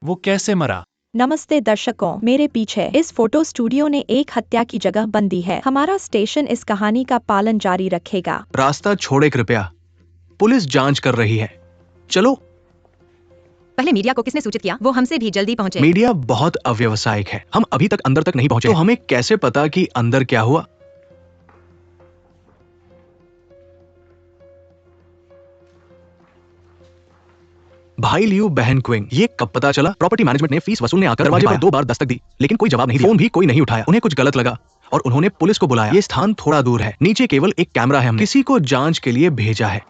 वो कैसे मरा? नमस्ते दर्शकों, मेरे पीछे इस फोटो स्टूडियो ने एक हत्या की जगह बंदी है। हमारा स्टेशन इस कहानी का पालन जारी रखेगा। रास्ता छोड़े कृपया, पुलिस जांच कर रही है। चलो। पहले मीडिया को किसने सूचित किया? वो हमसे भी जल्दी पहुंचे। मीडिया बहुत अव्यवसायिक है। हम अभी तक अंदर तक नहीं पहुंचे। तो हमें कैसे पता कि अंदर क्या हुआ? भाई लियू, बहन क्विंग, ये कब पता चला? प्रॉपर्टी मैनेजमेंट ने फीस वसूलने आकर दरवाजे पर 2 बार दस्तक दी, लेकिन कोई जवाब नहीं दिया। फोन भी कोई नहीं उठाया। उन्हें कुछ गलत लगा और उन्होंने पुलिस को बुलाया। ये स्थान थोड़ा दूर है, नीचे केवल एक कैमरा है। हमने किसी को जांच के लिए भेजा है।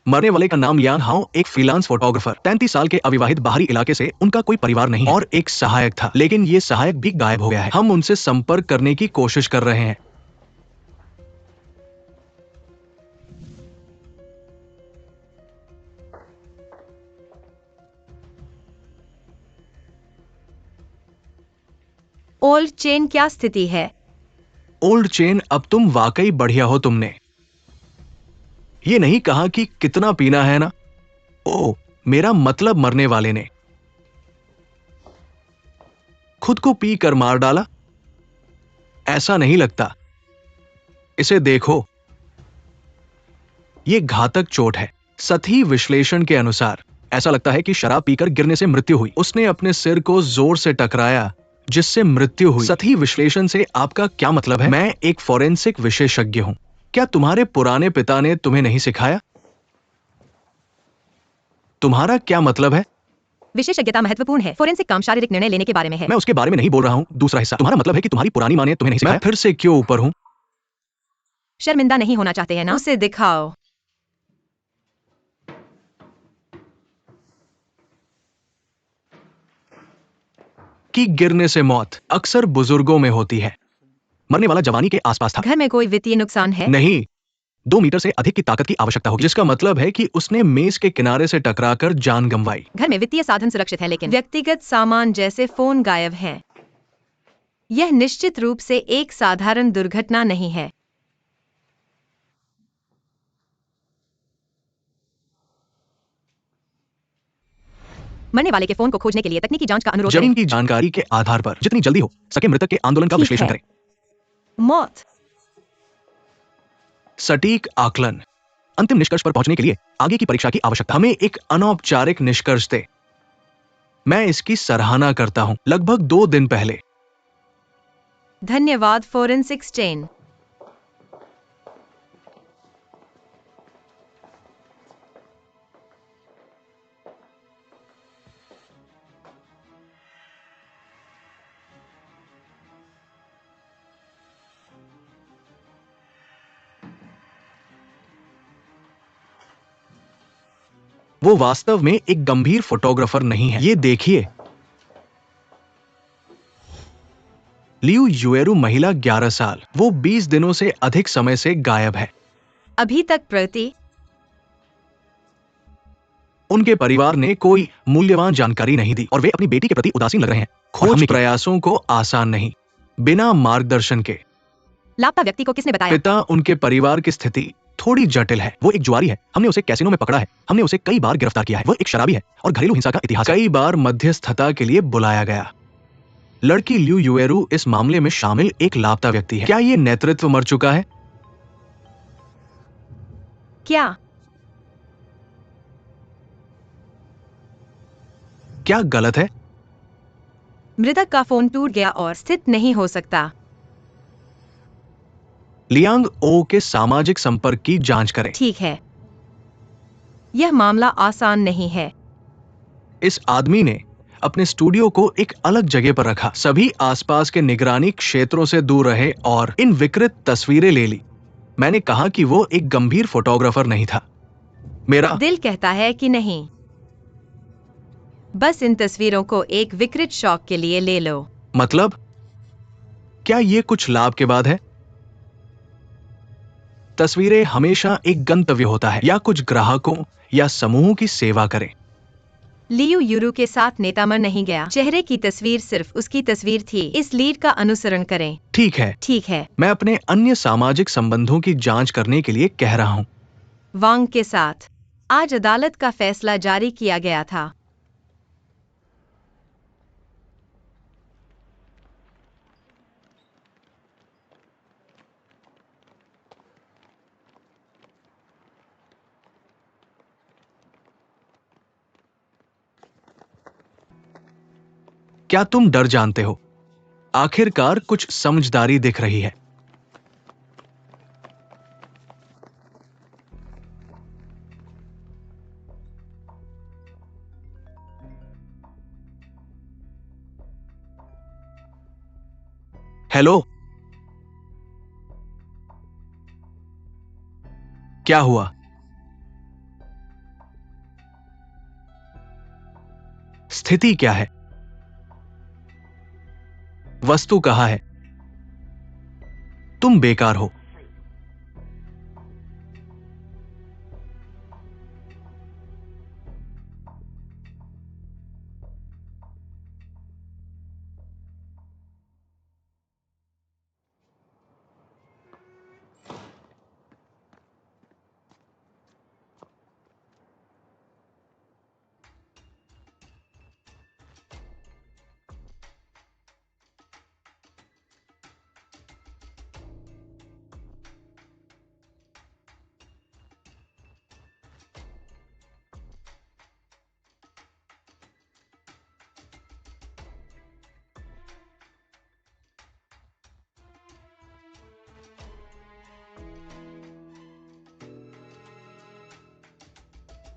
मरने वाले का नाम लियांग हाओ, एक फ्रीलांस फोटोग्राफर, 33 साल के, अविवाहित, बाहरी इलाके से। उनका कोई परिवार नहीं और एक सहायक था, लेकिन ये सहायक भी गायब हो गया है। हम उनसे संपर्क करने की कोशिश कर रहे हैं। ओल्ड चेन क्या स्थिति है? ओल्ड चेन, अब तुम वाकई बढ़िया हो। तुमने ये नहीं कहा कि कितना पीना है ना? ओ, मेरा मतलब मरने वाले ने खुद को पी कर मार डाला? ऐसा नहीं लगता। इसे देखो, ये घातक चोट है। सतही विश्लेषण के अनुसार ऐसा लगता है कि शराब पीकर गिरने से मृत्यु हुई। उसने अपने सिर को जोर से टकराया, जिससे मृत्यु हुई। सतही विश्लेषण से आपका क्या मतलब है? मैं एक फोरेंसिक विशेषज्ञ हूं। क्या तुम्हारे पुराने पिता ने तुम्हें नहीं सिखाया? तुम्हारा क्या मतलब है? विशेषज्ञता महत्वपूर्ण है। फोरेंसिक काम शारीरिक निर्णय लेने के बारे में है। मैं उसके बारे में नहीं बोल रहा हूं। दूसरा हिस्सा, तुम्हारा मतलब है कि तुम्हारी पुरानी मां ने तुम्हें नहीं सिखाया? मैं फिर से क्यों ऊपर हूं? शर्मिंदा नहीं होना चाहते हैं ना? उसे दिखाओ। कि गिरने से मौत अक्सर बुजुर्गों में होती है। मरने वाला जवानी के आसपास था। घर में कोई वित्तीय नुकसान है? नहीं, 2 मीटर से अधिक की ताकत की आवश्यकता होगी, जिसका मतलब है कि उसने मेज के किनारे से टकराकर जान गंवाई। घर में वित्तीय साधन सुरक्षित है, लेकिन व्यक्तिगत सामान जैसे फोन गायब हैं। यह निश्चित रूप से एक साधारण दुर्घटना नहीं है। मरने वाले के फोन को खोजने के लिए तकनीकी जांच का अनुरोध करें। जमीन की जानकारी के आधार पर जितनी जल्दी हो सके मृतक के आंदोलन का ठीक विश्लेषण है। करें। मौत। सटीक आकलन। अंतिम निष्कर्ष पर पहुंचने के लिए आगे की परीक्षा की आवश्यकता। हमें एक अनौपचारिक निष्कर्ष दे। मैं इसकी सराहना करता हूं। लगभग 2 दिन पहले। धन्यवाद फोरेंसिक स्टेन। वो वास्तव में एक गंभीर फोटोग्राफर नहीं है। ये देखिए, लियू युएरू, महिला, 11 साल। वो 20 दिनों से अधिक समय से गायब है। अभी तक प्रति उनके परिवार ने कोई मूल्यवान जानकारी नहीं दी और वे अपनी बेटी के प्रति उदासीन लग रहे हैं। खोज प्रयासों को आसान नहीं, बिना मार्गदर्शन के। लापता व्यक्ति को किसने बताया? पिता, उनके परिवार की स्थिति थोड़ी जटिल है। वो एक जुआरी है। हमने उसे कैसीनो में पकड़ा है। हमने उसे कई बार गिरफ्तार किया है। वो एक शराबी है और घरेलू हिंसा का इतिहास। कई बार मध्यस्थता के लिए बुलाया गया। लड़की लियू युएरू इस मामले में शामिल एक लापता व्यक्ति है। क्या ये नेतृत्व मर चुका है? क्या गलत है? मृतक का फोन टूट गया और स्थित नहीं हो सकता। लियांग ओ के सामाजिक संपर्क की जांच करें। ठीक है। यह मामला आसान नहीं है। इस आदमी ने अपने स्टूडियो को एक अलग जगह पर रखा, सभी आसपास के निगरानी क्षेत्रों से दूर रहे और इन विकृत तस्वीरें ले ली। मैंने कहा कि वो एक गंभीर फोटोग्राफर नहीं था। मेरा दिल कहता है कि नहीं। बस इन तस्वीरों को एक विकृत शौक के लिए ले लो। मतलब, क्या ये कुछ लाभ के बाद है? तस्वीरें हमेशा एक गंतव्य होता है, या कुछ ग्राहकों या समूहों की सेवा करें। लियू यूरू के साथ नेता मर नहीं गया। चेहरे की तस्वीर सिर्फ उसकी तस्वीर थी। इस लीड का अनुसरण करें। ठीक है, ठीक है। मैं अपने अन्य सामाजिक संबंधों की जांच करने के लिए कह रहा हूं। वांग के साथ आज अदालत का फैसला जारी किया गया था। क्या तुम डर जानते हो? आखिरकार कुछ समझदारी दिख रही है। हेलो, क्या हुआ? स्थिति क्या है? वस्तु कहाँ है? तुम बेकार हो।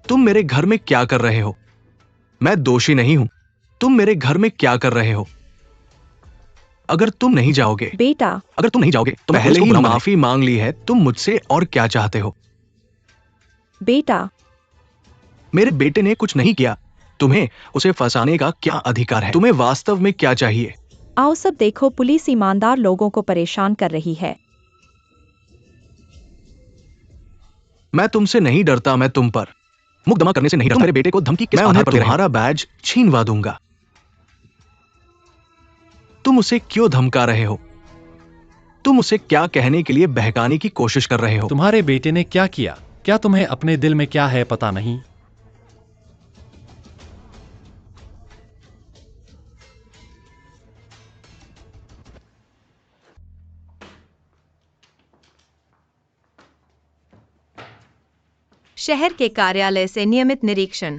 तुम मेरे घर में क्या कर रहे हो? मैं दोषी नहीं हूं। तुम मेरे घर में क्या कर रहे हो? अगर तुम नहीं जाओगे बेटा, अगर तुम नहीं जाओगे तो मैं पहले ही माफी मांग ली है। तुम मुझसे और क्या चाहते हो? बेटा, मेरे बेटे ने कुछ नहीं किया। तुम्हें उसे फंसाने का क्या अधिकार है? तुम्हें वास्तव में क्या चाहिए? आओ सब देखो, पुलिस ईमानदार लोगों को परेशान कर रही है। मैं तुमसे नहीं डरता, मैं तुम पर मुकदमा करने से नहीं डरता। मेरे बेटे को धमकी किस आधार पर दे रहे हो? तुम्हारा बैज छीनवा दूंगा। तुम उसे क्यों धमका रहे हो? तुम उसे क्या कहने के लिए बहकाने की कोशिश कर रहे हो? तुम्हारे बेटे ने क्या किया? क्या तुम्हें अपने दिल में क्या है पता नहीं? शहर के कार्यालय से नियमित निरीक्षण।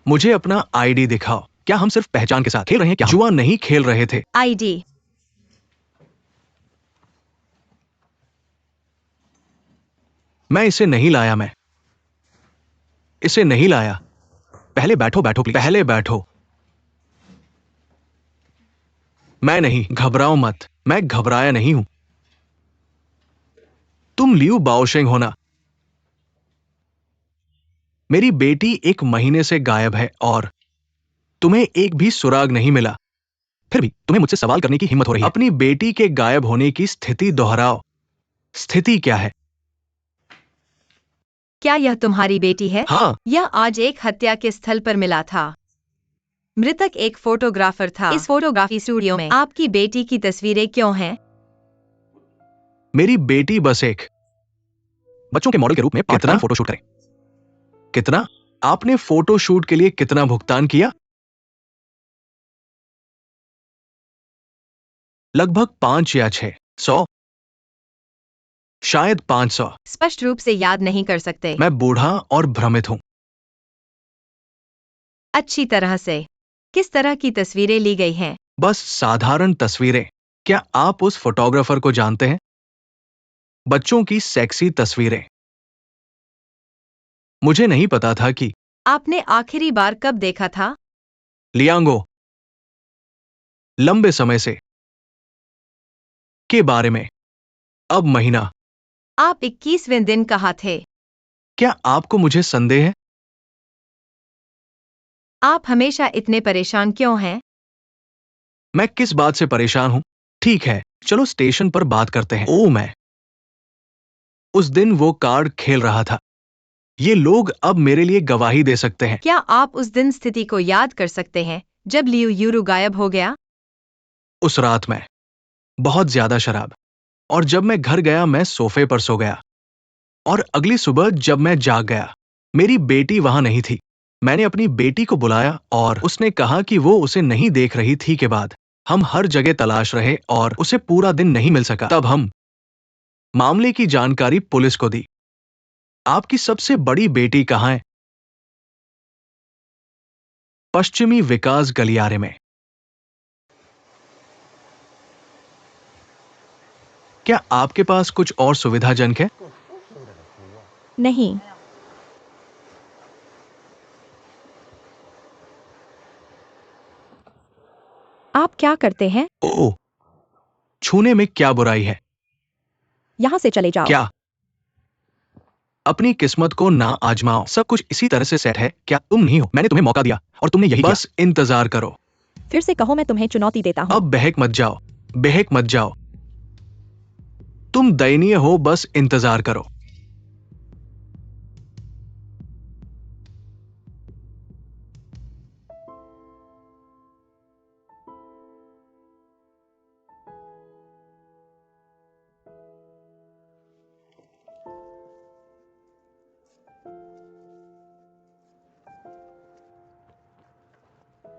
मुझे अपना आईडी दिखाओ। क्या हम सिर्फ पहचान के साथ खेल रहे हैं? क्या जुआ नहीं खेल रहे थे? आईडी। मैं इसे नहीं लाया। मैं इसे नहीं लाया। पहले बैठो, बैठो प्लीज। पहले बैठो। मैं नहीं, घबराओ मत। मैं घबराया नहीं हूं। तुम लियू बाओशेंग हो ना? मेरी बेटी 1 महीने से गायब है और तुम्हें एक भी सुराग नहीं मिला। फिर भी तुम्हें मुझसे सवाल करने की हिम्मत हो रही है। अपनी बेटी के गायब होने की स्थिति दोहराओ। स्थिति क्या है? क्या यह तुम्हारी बेटी है? हाँ। यह आज एक हत्या के स्थल पर मिला था। मृतक एक फोटोग्राफर था। इस फोटोग्राफी स्टूडियो में आपकी बेटी की तस्वीरें क्यों हैं? मेरी बेटी बस एक बच्चों के मॉडल के रूप में कितना फोटोशूट करें? कितना? आपने फोटोशूट के लिए कितना भुगतान किया? लगभग 5 या 600, शायद 500। स्पष्ट रूप से याद नहीं कर सकते। मैं बूढ़ा और भ्रमित हूं। अच्छी तरह से। किस तरह की तस्वीरें ली गई हैं? बस साधारण तस्वीरें। क्या आप उस फोटोग्राफर को जानते हैं? बच्चों की सेक्सी तस्वीरें। मुझे नहीं पता था कि आपने आखिरी बार कब देखा था? लियांगो, लंबे समय से। के बारे में। अब महीना। आप 21वें दिन कहाँ थे? क्या आपको मुझे संदेह है? आप हमेशा इतने परेशान क्यों हैं? मैं किस बात से परेशान हूं? ठीक है, चलो स्टेशन पर बात करते हैं। मैं उस दिन वो कार्ड खेल रहा था। ये लोग अब मेरे लिए गवाही दे सकते हैं। क्या आप उस दिन स्थिति को याद कर सकते हैं जब लियू यूरू गायब हो गया? उस रात में बहुत ज्यादा शराब, और जब मैं घर गया मैं सोफे पर सो गया, और अगली सुबह जब मैं जाग गया मेरी बेटी वहां नहीं थी। मैंने अपनी बेटी को बुलाया और उसने कहा कि वो उसे नहीं देख रही थी। के बाद हम हर जगह तलाश रहे और उसे पूरा दिन नहीं मिल सका। तब हम मामले की जानकारी पुलिस को दी। आपकी सबसे बड़ी बेटी कहाँ है? पश्चिमी विकास गलियारे में। क्या आपके पास कुछ और सुविधाजनक है? नहीं। आप क्या करते हैं? ओह, छूने में क्या बुराई है? यहाँ से चले जाओ। क्या? अपनी किस्मत को ना आजमाओ। सब कुछ इसी तरह से सेट है। क्या तुम नहीं हो? मैंने तुम्हें मौका दिया और तुमने यही बस इंतजार करो। फिर से कहो, मैं तुम्हें चुनौती देता हूँ। अब बहक मत जाओ, बहक मत जाओ। तुम दयनीय हो, बस इंतजार करो।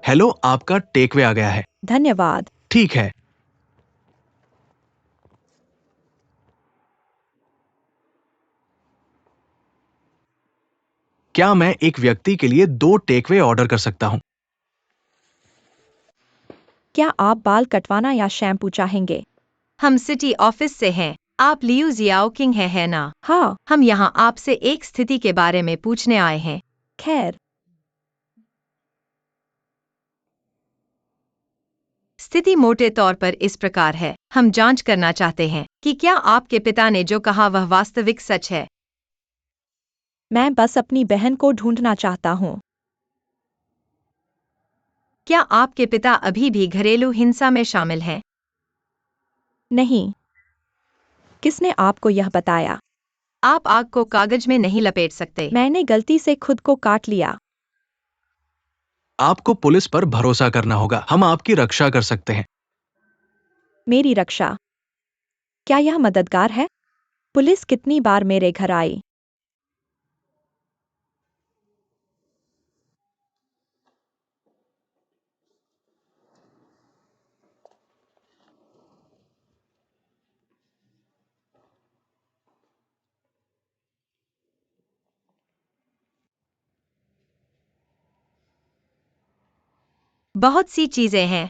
हेलो, आपका टेकवे आ गया है। धन्यवाद। ठीक है। क्या मैं एक व्यक्ति के लिए 2 टेकवे ऑर्डर कर सकता हूं? क्या आप बाल कटवाना या शैम्पू चाहेंगे? हम सिटी ऑफिस से हैं। आप लियू जियाओ किंग हैं, है ना? हाँ। हम यहाँ आपसे एक स्थिति के बारे में पूछने आए हैं। खैर, स्थिति मोटे तौर पर इस प्रकार है। हम जांच करना चाहते हैं कि क्या आपके पिता ने जो कहा वह वास्तविक सच है। मैं बस अपनी बहन को ढूंढना चाहता हूँ। क्या आपके पिता अभी भी घरेलू हिंसा में शामिल हैं? नहीं। किसने आपको यह बताया? आप आग को कागज में नहीं लपेट सकते। मैंने गलती से खुद को काट लिया। आपको पुलिस पर भरोसा करना होगा। हम आपकी रक्षा कर सकते हैं। मेरी रक्षा? क्या यह मददगार है? पुलिस कितनी बार मेरे घर आई? बहुत सी चीजें हैं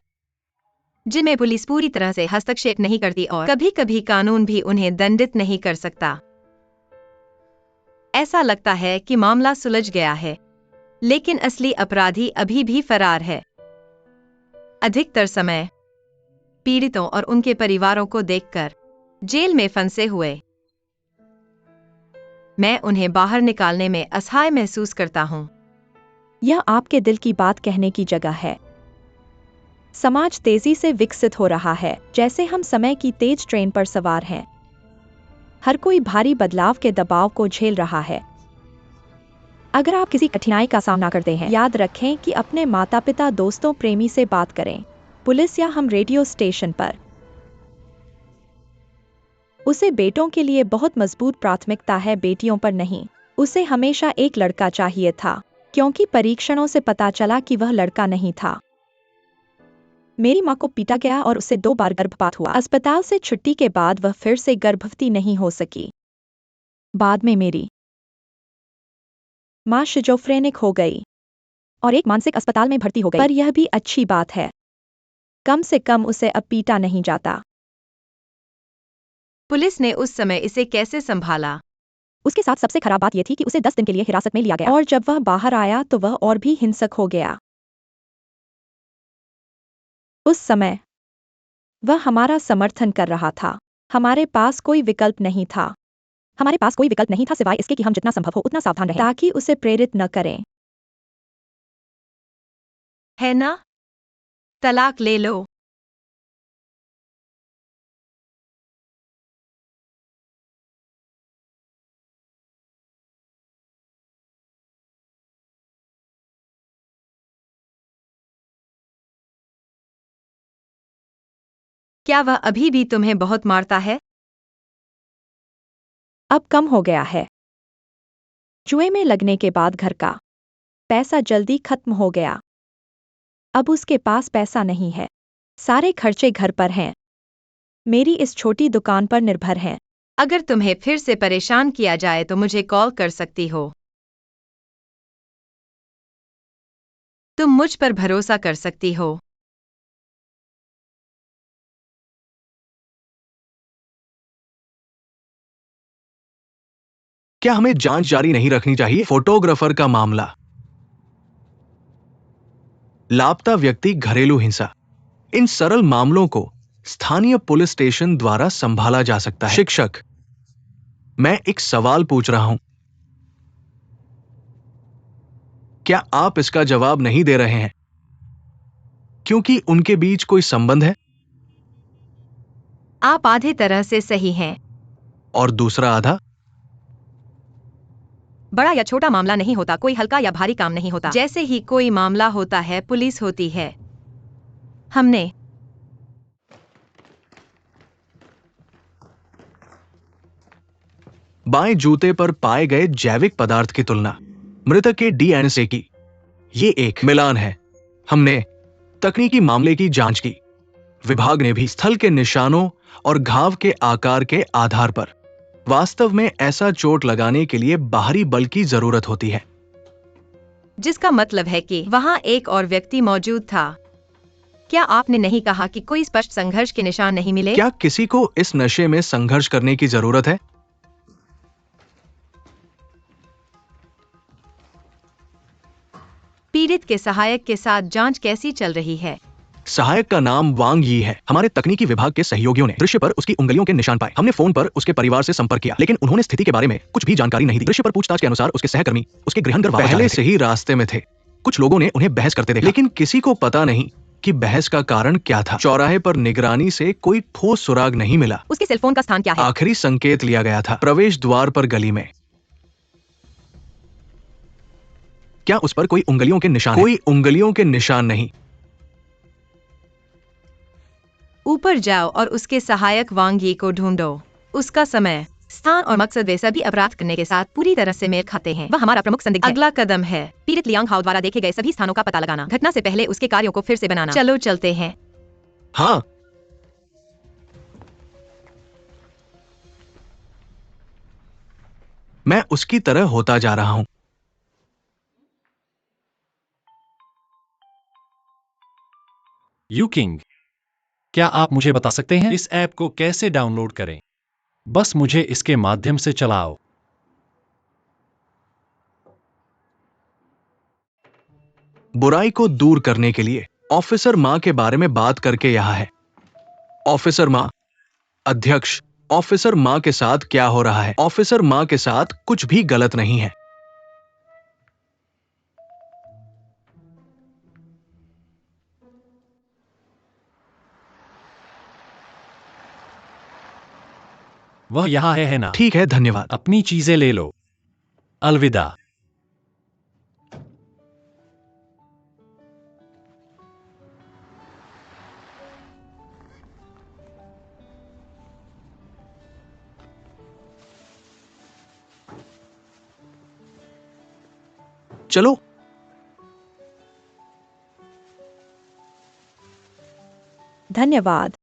जिनमें पुलिस पूरी तरह से हस्तक्षेप नहीं करती और कभी-कभी कानून भी उन्हें दंडित नहीं कर सकता। ऐसा लगता है कि मामला सुलझ गया है, लेकिन असली अपराधी अभी भी फरार है। अधिकतर समय पीड़ितों और उनके परिवारों को देखकर जेल में फंसे हुए मैं उन्हें बाहर निकालने में असहाय महसूस करता हूँ। यह आपके दिल की बात कहने की जगह है। समाज तेजी से विकसित हो रहा है, जैसे हम समय की तेज ट्रेन पर सवार हैं। हर कोई भारी बदलाव के दबाव को झेल रहा है। अगर आप किसी कठिनाई का सामना करते हैं, याद रखें कि अपने माता पिता, दोस्तों, प्रेमी से बात करें। पुलिस या हम रेडियो स्टेशन पर। उसे बेटों के लिए बहुत मजबूत प्राथमिकता है, बेटियों पर नहीं। उसे हमेशा एक लड़का चाहिए था, क्योंकि परीक्षणों से पता चला कि वह लड़का नहीं था। मेरी माँ को पीटा गया और उसे 2 बार गर्भपात हुआ। अस्पताल से छुट्टी के बाद वह फिर से गर्भवती नहीं हो सकी। बाद में मेरी माँ शिजोफ्रेनिक हो गई और एक मानसिक अस्पताल में भर्ती हो गई। पर यह भी अच्छी बात है, कम से कम उसे अब पीटा नहीं जाता। पुलिस ने उस समय इसे कैसे संभाला? उसके साथ सबसे खराब बात यह थी कि उसे 10 दिन के लिए हिरासत में लिया गया और जब वह बाहर आया तो वह और भी हिंसक हो गया। उस समय वह हमारा समर्थन कर रहा था। हमारे पास कोई विकल्प नहीं था। हमारे पास कोई विकल्प नहीं था सिवाय इसके कि हम जितना संभव हो उतना सावधान रहें ताकि उसे प्रेरित न करें। है ना? तलाक ले लो। क्या वह अभी भी तुम्हें बहुत मारता है? अब कम हो गया है। जुए में लगने के बाद घर का पैसा जल्दी खत्म हो गया। अब उसके पास पैसा नहीं है। सारे खर्चे घर पर हैं। मेरी इस छोटी दुकान पर निर्भर हैं। अगर तुम्हें फिर से परेशान किया जाए तो मुझे कॉल कर सकती हो। तुम मुझ पर भरोसा कर सकती हो। क्या हमें जांच जारी नहीं रखनी चाहिए? फोटोग्राफर का मामला, लापता व्यक्ति, घरेलू हिंसा, इन सरल मामलों को स्थानीय पुलिस स्टेशन द्वारा संभाला जा सकता है। शिक्षक, मैं एक सवाल पूछ रहा हूं, क्या आप इसका जवाब नहीं दे रहे हैं क्योंकि उनके बीच कोई संबंध है? आप आधे तरह से सही हैं। और दूसरा आधा? बड़ा या छोटा मामला नहीं होता, कोई हल्का या भारी काम नहीं होता। जैसे ही कोई मामला होता है पुलिस होती है। हमने बाएं जूते पर पाए गए जैविक पदार्थ की तुलना मृतक के डीएनए की। ये एक मिलान है। हमने तकनीकी मामले की जांच की। विभाग ने भी स्थल के निशानों और घाव के आकार के आधार पर वास्तव में ऐसा चोट लगाने के लिए बाहरी बल की जरूरत होती है। जिसका मतलब है कि वहां एक और व्यक्ति मौजूद था। क्या आपने नहीं कहा कि कोई स्पष्ट संघर्ष के निशान नहीं मिले? क्या किसी को इस नशे में संघर्ष करने की जरूरत है? पीड़ित के सहायक के साथ जांच कैसी चल रही है? सहायक का नाम वांग यी है। हमारे तकनीकी विभाग के सहयोगियों ने दृश्य पर उसकी उंगलियों के निशान पाए। हमने फोन पर उसके परिवार से संपर्क किया, लेकिन उन्होंने स्थिति के बारे में कुछ भी जानकारी नहीं दी। दृश्य पर पूछताछ के अनुसार उसके सहकर्मी उसके गृहनगर वापस जा रहे थे। पहले से ही रास्ते में थे। कुछ लोगों ने उन्हें बहस करते देखा, लेकिन किसी को पता नहीं कि बहस का कारण क्या था। चौराहे पर निगरानी से कोई ठोस सुराग नहीं मिला। उसके सेलफोन का स्थान क्या है? आखिरी संकेत लिया गया था प्रवेश द्वार पर गली में। क्या उस पर कोई उंगलियों के निशान? कोई उंगलियों के निशान नहीं। ऊपर जाओ और उसके सहायक वांग यी को ढूंढो। उसका समय, स्थान और मकसद वे सभी अपराध करने के साथ पूरी तरह से मेल खाते हैं। वह हमारा प्रमुख संदिग्ध है। अगला कदम है पीड़ित लियांग हाओ द्वारा देखे गए सभी स्थानों का पता लगाना। घटना से पहले उसके कार्यों को फिर से बनाना। चलो चलते हैं। हाँ, मैं उसकी तरह होता जा रहा हूं। यूकिंग, क्या आप मुझे बता सकते हैं इस ऐप को कैसे डाउनलोड करें? बस मुझे इसके माध्यम से चलाओ। बुराई को दूर करने के लिए ऑफिसर मां के बारे में बात करके यहां है। ऑफिसर मां, अध्यक्ष, ऑफिसर मां के साथ क्या हो रहा है? ऑफिसर मां के साथ कुछ भी गलत नहीं है। वह यहाँ है ना? ठीक है, धन्यवाद। अपनी चीजें ले लो। अलविदा। चलो। धन्यवाद।